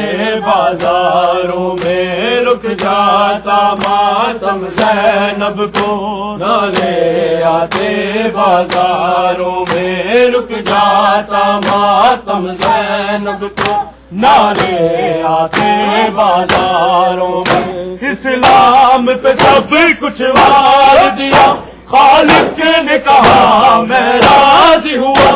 بازاروں میں رک جاتا ماتم زینب کو، نالے آتے بازاروں میں رک جاتا ماتم زینب کو، نالے آتے بازاروں میں اسلام پہ سب کچھ وار دیا، خالق نے کہا میں راضی ہوا،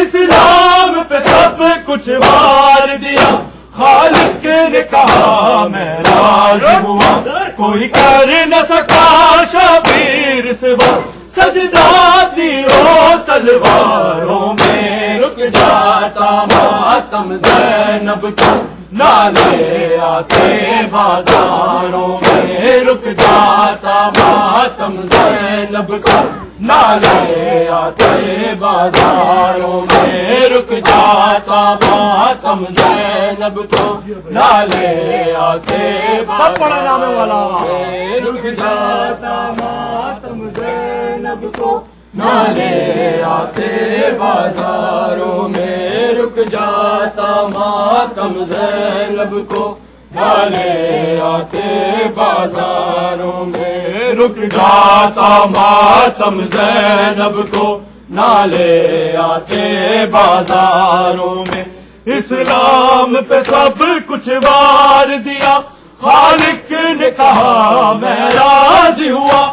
اسلام پہ سب کچھ وار دیا، خالق نے کہا میں راضی ہوا، کوئی کر نہ سکا شبیر سوا، سجدہ تیروں تلواروں میں رک جاتا ماتم زینب کو، نالے آتے بازاروں میں رک جاتا ماتم زینب کو، نالے آتے بازاروں میں رک جاتا ماتم زینب کو، نالے آتے بازاروں میں رک جاتا ماتم زینب کو، نالے آتے بازاروں میں رک جاتا ماتم زینب کو، نالے آتے بازاروں میں رک جاتا ماتم زینب کو، نالے آتے بازاروں میں اسلام پہ سب کچھ وار دیا، خالق نے کہا میں راضی ہوا،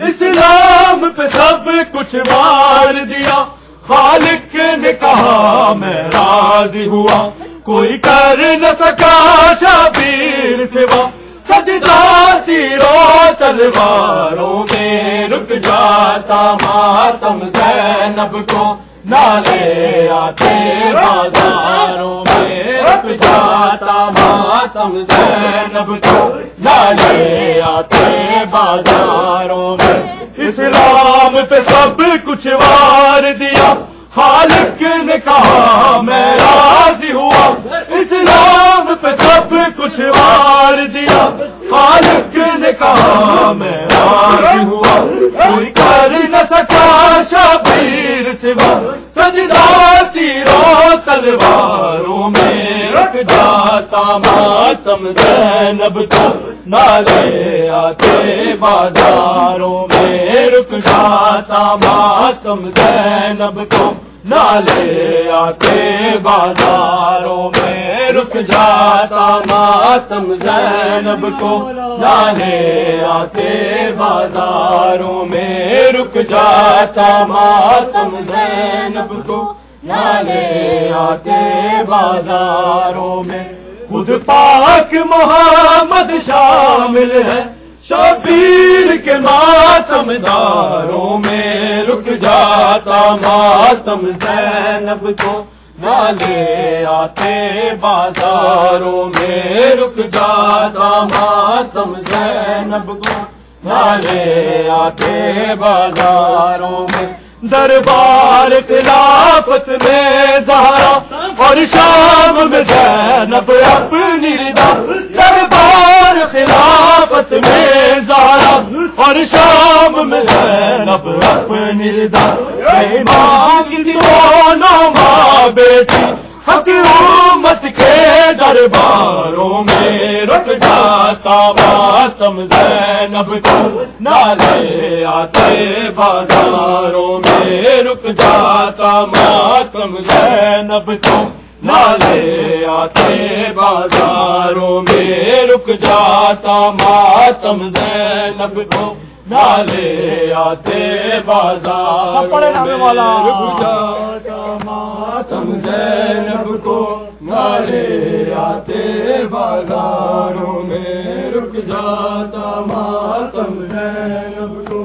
اسلام پہ سب کچھ وار دیا، خالق نے کہا میں راضی ہوا، کوئی کر نہ سکا شبیر سوا، سجدہ تیروں تلواروں میں رک جاتا، ماتم زینب کو نالے آتے بازاروں میں رک جاتا، ماتم زینب کو نالے آتے بازاروں میں۔ اسلام پہ سب کچھ وار دیا، خالق نے کہا میں راضی ہوا، اسلام پہ سب کچھ وار دیا، خالق نے کہا میں راضی ہوا، کوئی کر نہ سکا شبیر سوا، سجدہ تیروں تلواروں میں رک جاتا، ماتم زینب کو نالے آتے بازاروں میں رک جاتا، ماتم زینب کو نالے آتے بازاروں میں رک جاتا، ماتم زینب کو نالے آتے بازاروں میں رک جاتا، ماتم زینب کو نالے آتے بازاروں میں۔ خود پاک محمد شامل ہے شبیر کے ماتم داروں میں رک جاتا، ماتم زینب کو نالے آتے بازاروں میں رک جاتا، ماتم زینب کو نالے آتے بازاروں میں۔ دربار خلافت میں زہرا اور شام میں زینب اپنی رضا، دربار خلافت میں زہرا اور شام میں زینب اپنی رضا، مانگتی دونوں ماں بیٹی حق امت کے درباروں میں رک جاتا، ماتم زینب کو نالے آتے بازاروں میں رک جاتا، ماتم زینب کو نالے آتے بازاروں میں رک جاتا، ماتم زینب کو نالے آتے بازاروں میں رک جاتا، ماتم زینب کو نالے آتے بازاروں میں رک جاتا، ماتم زینب کو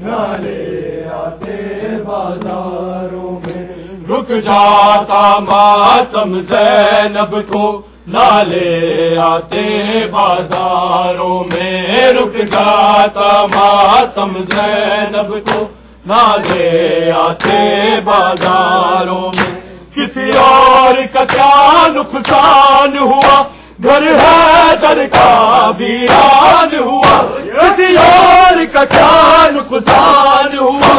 نالے آتے بازاروں میں رک جاتا، ماتم زینب کو نالے آتے بازاروں میں رک جاتا، ماتم زینب کو نالے آتے بازاروں میں۔ کسی اور کا کیا نقصان ہوا، گھر حیدر کا ویران ہوا، کسی اور کا کیا نقصان ہوا،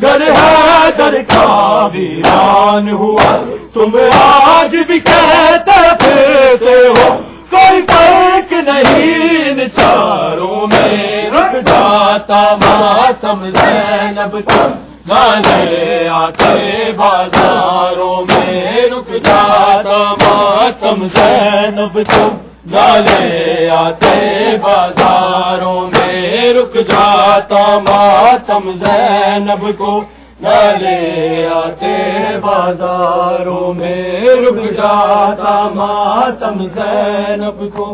گھر حیدر کا ویران ہوا، تم آج بھی کہتے پھرتے ہو کوئی فرق نہیں ان چاروں میں رک جاتا، ماتم زینب کو نالے آتے بازاروں میں رک جاتا، ماتم زینب کو نالے آتے بازاروں میں رک جاتا، ماتم زینب کو نالے آتے بازاروں میں رک جاتا، ماتم زینب کو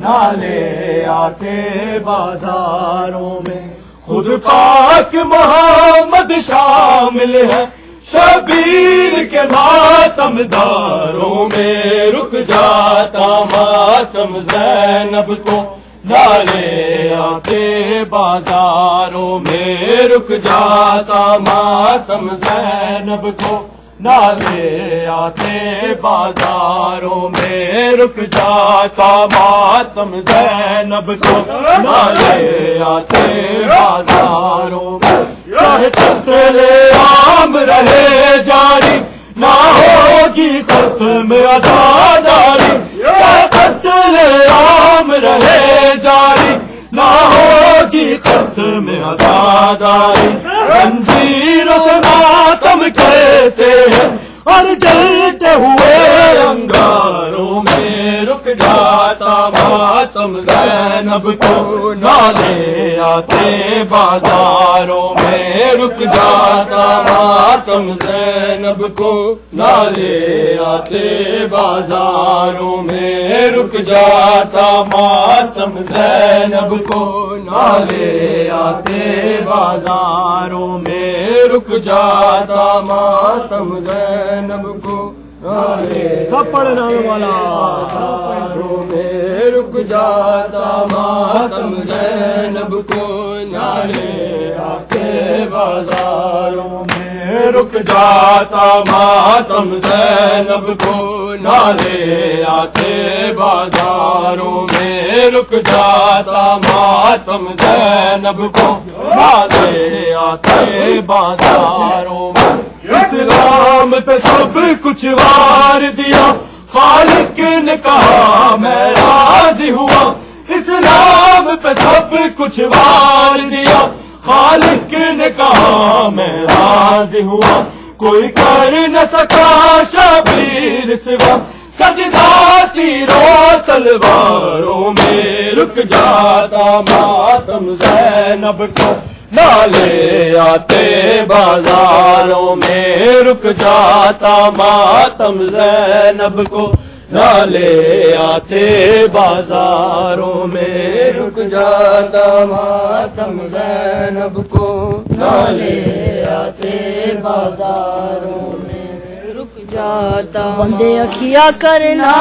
نالے آتے بازاروں میں۔ خود پاک محمد شامل ہے شبیر کے ماتم داروں میں رک جاتا، ماتم زینب کو نالے آتے بازاروں میں رک جاتا، ماتم زینب کو نالے آتے بازاروں میں رک جاتا، ماتم زینب کو نالے آتے بازاروں میں۔ چاہے قتل عام رہے جاری، نہ ہوگی ختم آزاداری، چاہے قتل عام رہے جاری، نہ ہوگی ختم آزاداری۔ زنجیروں سے ماتم کہتے ہیں اور جلتے ہوئے انگاروں میں میں رک جاتا ماتم زینب کو نہ لے آتے بازاروں میں، رک جاتا ماتم زینب کو نہ لے آتے بازاروں میں، رک جاتا ماتم زینب کو نہ لے آتے بازاروں میں، رک جاتا ماتم زینب کو نہ لے سب پڑھنا والا بازاروں میں، رک جاتا ماتم زینب کو نہ لے آتے بازاروں میں، رک جاتا ماتم زینب کو نہ لے آتے بازاروں میں، رک جاتا ماتم زینب کو نہ لے آتے بازاروں میں، اسلام پہ سب کچھ وار دیا، خالق نے کہا میں راضی ہوا، اسلام پہ سب کچھ وار دیا، خالق نے کہا میں راضی ہوا، کوئی کر نہ سکا شبیر سوا، سجدہ تیروں تلواروں میں، رک جاتا ماتم زینب کو نہ لے آتے بازاروں میں، رک جاتا ماتم زینب کو نہ لے آتے بازاروں میں، رک جاتا ماتم زینب کو نہ لے آتے بازاروں میں، رک جاتا بندے اکھیا کرنا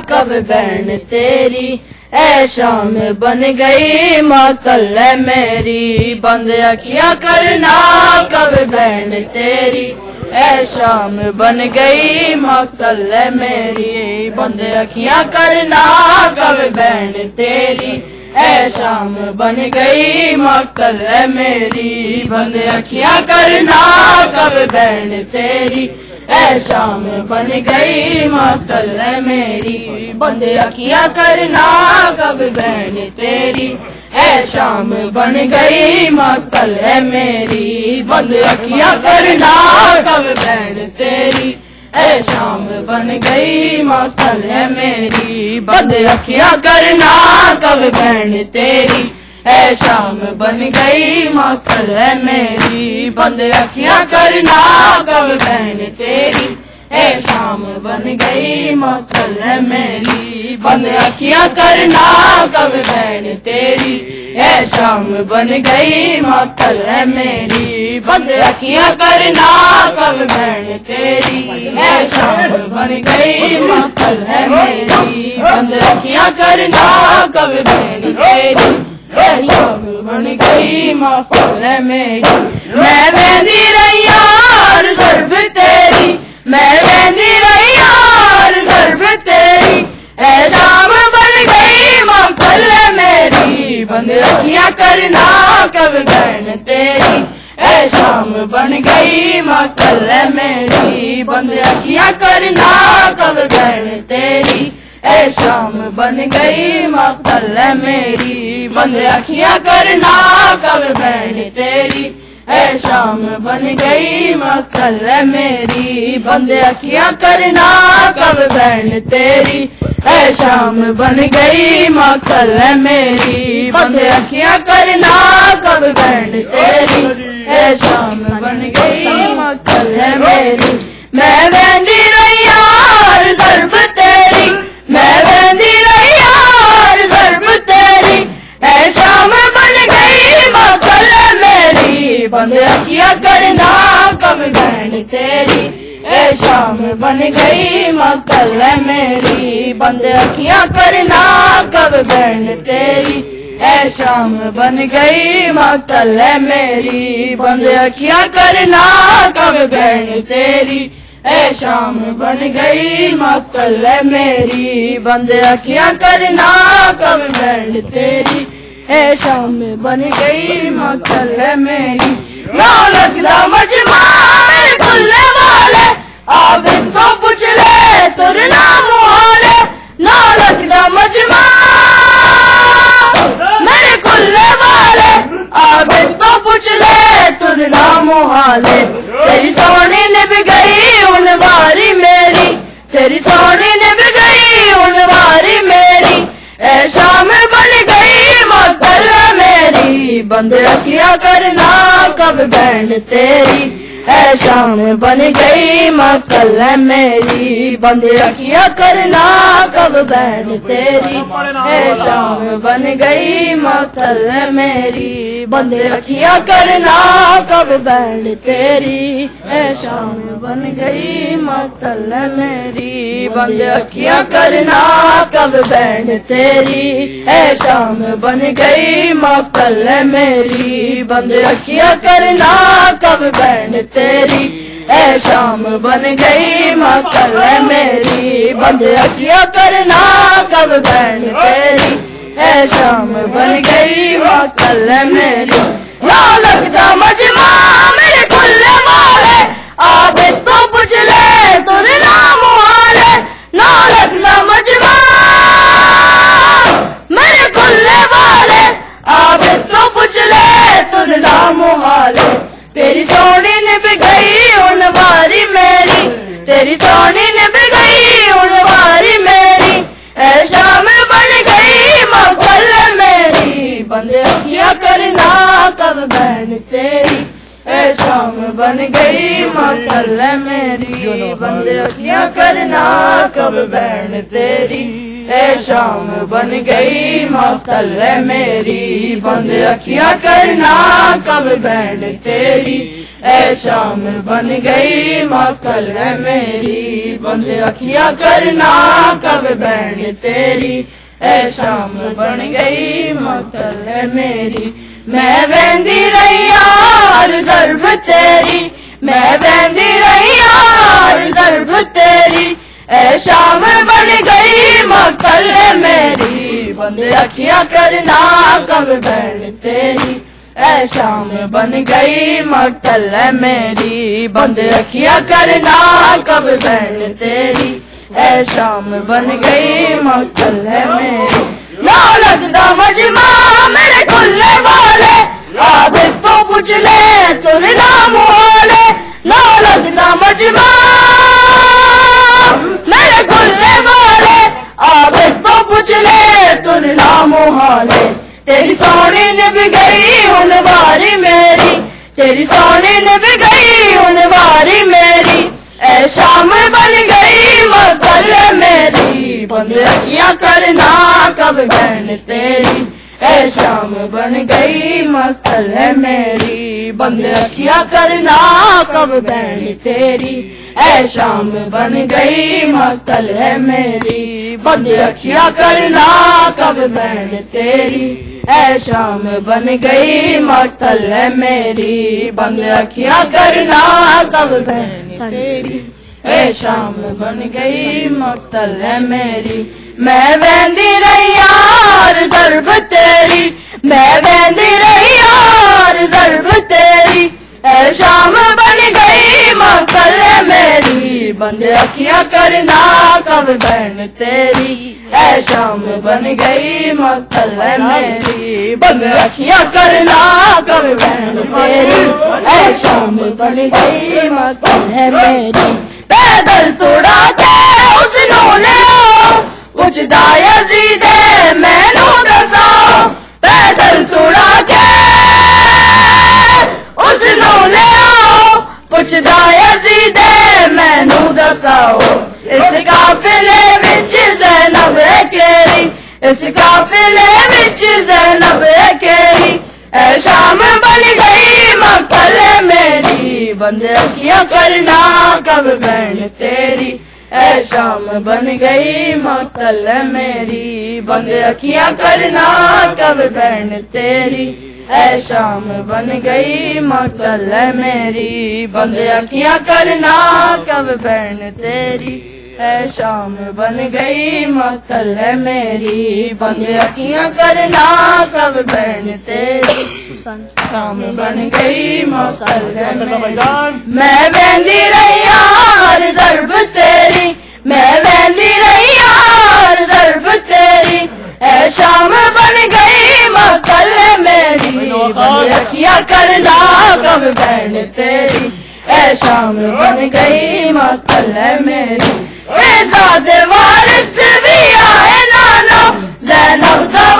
کب بہن تیری، اے شام بن گئی مقتل ہے میری، بندے اکھیا کرنا کب بہن تیری، اے شام بن گئی مقتل ہے میری، بندے اکھیا کرنا کب بہن تیری، اے شام بن گئی مقتل ہے میری، بندے اکھیا کرنا کب بہن تیری، اے شام بن گئی مقتل ہے میری، بندے اکھیا کرنا کب بہن تیری، اے شام بن گئی مقتل ہے میری، بندے اکھیا کرنا کب بہن تیری، اے شام بن گئی مقتل ہے میری، بندے اکھیا کرنا کب بہن تیری، اے شام بن گئی مقتل ہے میری، بندے اکھیا کرنا کب بہن تیری، اے شام بن گئی مقتل ہے میری، بندے اکھیا کرنا کب بہن تیری، اے شام بن گئی مقتل ہے میری، بندے اکھیا کرنا کب بہن تیری، اے شام بن گئی مقتل ہے میری، بندے اکھیا کرنا کب بہن تیری، اے شام بن گئی مقتل ہے میری، میں ویندی رہی یار ضرب تیری، میں ویندی رہی یار ضرب تیری، اے شام بن گئی مقتل ہے میری، بندے اکھیا کرنا کب بہن تیری، اے شام بن گئی مقتل ہے میری، بندے اکھیا کرنا کب بہن تیری، اے شام بن گئی مقتل ہے میری، بندے اکھیا کرنا کب بہن تیری، اے شام بن گئی مقتل ہے میری، بندے اکھیا کرنا کب بہن تیری، اے شام بن گئی مقتل ہے میری، بندے اکھیا کرنا کب بہن تیری، اے شام بن گئی مقتل ہے میری، میں ویندی رہی یار ضرب تیری، میں ویندی رہی یار ضرب تیری، اے شام بن گئی مقتل ہے میری، بندے اکھیا کرنا کب بہن تیری، اے شام بن گئی مقتل ہے میری، بندے اکھیا کرنا کب بہن تیری، اے شام بن گئی مقتل ہے میری، بندے اکھیا کرنا کب بہن تیری، اے شام بن گئی مقتل ہے میری، بندے اکھیا کرنا کب بہن تیری، اے شام بن گئی مقتل ہے میری، رونق دا مجمع میرے کھلے والے، عابد کو پوچھ لے ترنا محالے، رونق دا مجمع میرے کھلے والے، عابد کو پوچھ لے ترنا محالے، تیری سونی نب گئی ان واری میری، تیری سونی نب گئی ان واری شام بن گئی مقتل میری بند کیا کرنا کب بینڈ تیری اے شام بن گئی مقتل میری بند کیا کرنا کب بینڈ تیری اے شام بن گئی مقتل میری بند کیا کرنا کب بینڈ تیری اے شام بن گئی مقتل میری بند کیا کرنا کب بینڈ تیری اے شام بن گئی مقتل میری بند کیا کرنا کب بینڈ تیری اے شام بن گئی مقتل میری بند کیا کرنا کب بینڈ تیری اے شام بن گئی مقتل میری یا لگتا مجمع میرے کھلے والے عابد تو پوچھ لے تجھے نام والے نہ لگتا مجمع میرے کھلے والے عابد تو پوچھ لے تجھے نام والے تیری سونی نے بھی گئی ان باری میری تیری سونی نے بھی گئی ان باری میری اے شام بن گئی مقتل میری بند کیا کرنا کب بین تیری اے شام بن گئی مقتل میری بند کیا کرنا کب بین تیری اے شام بن گئی مقتل میری بند کیا کرنا کب بین تیری اے شام بن گئی مقتل میری بند کیا کرنا کب بین تیری اے شام بن گئی مقتل میری میں بہندی رہی ہر ضرب تیری میں بہندی رہی ہر ضرب تیری اے شام بن گئی مقتل میری بند کیا کرنا کب بین تیری اے شام بن گئی مقتل میری بند کیا کرنا کب بین تیری اے شام بن گئی مقتل میری یا لگتا مجمع میرے کھلے والے عابد تو پوچھ لے تجھے نام والے نہ لگتا مجمع میرے کھلے والے عابد تو پوچھ لے تجھے نام والے تیری سونی نے بھی گئی ان باری میری تیری سونی نے بھی گئی ان باری میری اے شام بن گئی مقتل میری بند کیا کرنا کب بین تیری اے شام بن گئی مقتل میری بند کیا کرنا کب بین تیری اے شام بن گئی مقتل میری بند کیا کرنا کب بین تیری اے شام بن گئی مقتل میری بند کیا کرنا کب بین تیری اے شام بن گئی مقتل میری میں بہندی رہی ہر ضرب تیری میں بہندی رہی ہر ضرب تیری اے شام بن گئی مقتل میری بند کیا کرنا کب بین تیری اے شام بن گئی مقتل میری بند کیا کرنا کب بین تیری اے شام بن گئی مقتل میری پیدل توڑا کے اس نو لے آؤ کچھ یزید میں نو دساؤ پیدل توڑا کے اس نو لے آؤ کچھ یزید میں نو دساؤ اس قافلے وچ زینب کیری اس قافلے وچ زینب کیری اے شام بن گئی مقتل میری بند کیا کرنا کب بین تیری اے شام بن گئی مقتل میری بند کیا کرنا کب بین تیری اے شام بن گئی مقتل میری بند کیا کرنا کب بین تیری اے شام بن گئی مقتل میری بند کیا کرنا کب بین تیری شام بن گئی مقتل میں بہندی رہی ہر ضرب تیری میں بہندی رہی ہر ضرب تیری اے شام بن گئی مقتل میری بند کیا کرنا کب بین تیری اے شام بن گئی مقتل میری اے زاد وارث بھی آئے نانا زینب دا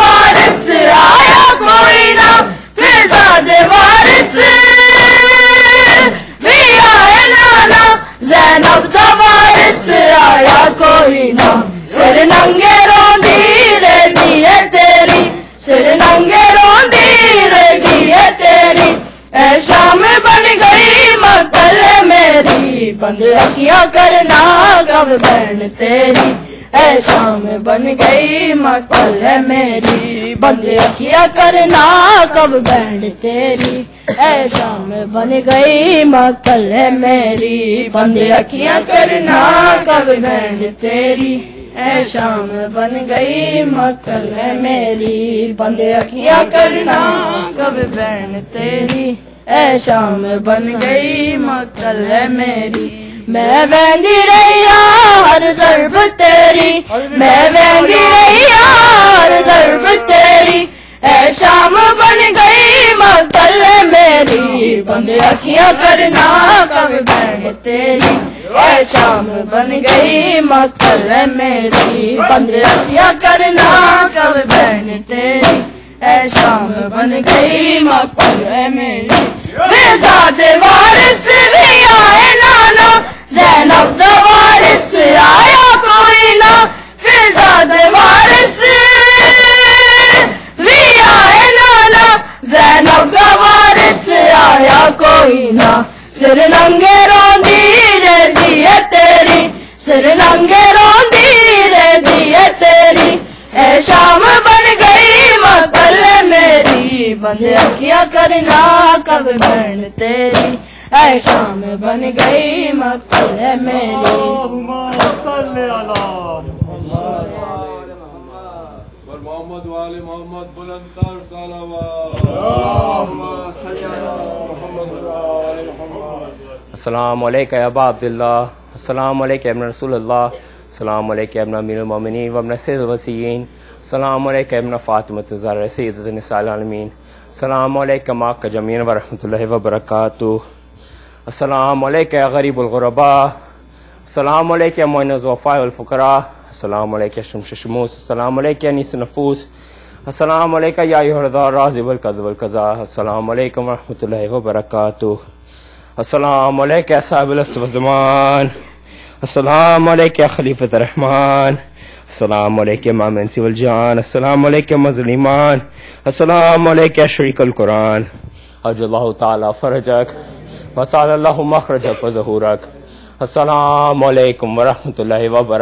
بند اکھیاں کرنا کب بہن تیری اے شام بن گئی مقتل ہے میری بند اکھیاں کرنا کب بہن تیری اے شام بن گئی مقتل ہے میری بند اکھیاں کرنا کب بہن تیری اے شام بن گئی مقتل ہے میری بند اکھیاں کرنا کب بہن تیری اے شام بن گئی مقتل ہے میری میں ویندی رہی ہر ضرب تیری میں ویندی رہی ہر ضرب تیری اے شام بن گئی مقتل ہے میری بند اکھیاں کرنا کب بہن تیری اے شام بن گئی مقتل ہے میری بند اکھیاں کرنا کب بہن تیری اے شام بن گئی مقتل ہے میری فیضاد وارث بھی آئے نانا زینب دا وارث آیا کوئی نہ فیضاد وارث بھی آئے نانا زینب دا وارث آیا کوئی نہ سر ننگے روندی رہ دیے تیری سر ننگے روندی رہ دیے تیری اے شام بن گئی مقتل میری بند اکھیاں کرنا کب بہن تیری اے شام بن گئی مقتل ہے میری اللہم صل علی محمد والے محمد بلند تر صلوات السلام علیکم یا ابا عبداللہ السلام علیکم ابن رسول اللہ السلام علیکم ابن امیر المومنین و ابن سید الوصیین السلام علیکم ابن فاطمہ الزہرا سیدۃ النساء العالمین السلام علیکم آقا جمعین ورحمۃ اللہ وبرکاتہ السلام علیکم یا غریب الغرباء السلام علیکم یا معین الضعفاء والفقراء السلام علیکم یا شمس شموس السلام علیکم یا انیس النفوس السلام علیکم یا ایھا الرضا الراضی والقضا والقضاء السلام علیکم ورحمۃ اللہ وبرکاتہ السلام علیکم یا صاحب العصر والزمان السلام علیکم یا خلیفۃ الرحمن السلام علیکم امام الانس والجان السلام علیکم مظلمان السلام علیکم یا شریک القرآن عجل اللہ تعالی فرجک وسال اللہ مخرجک وظہورک السلام علیکم ورحمۃ اللہ وبرکاتہ.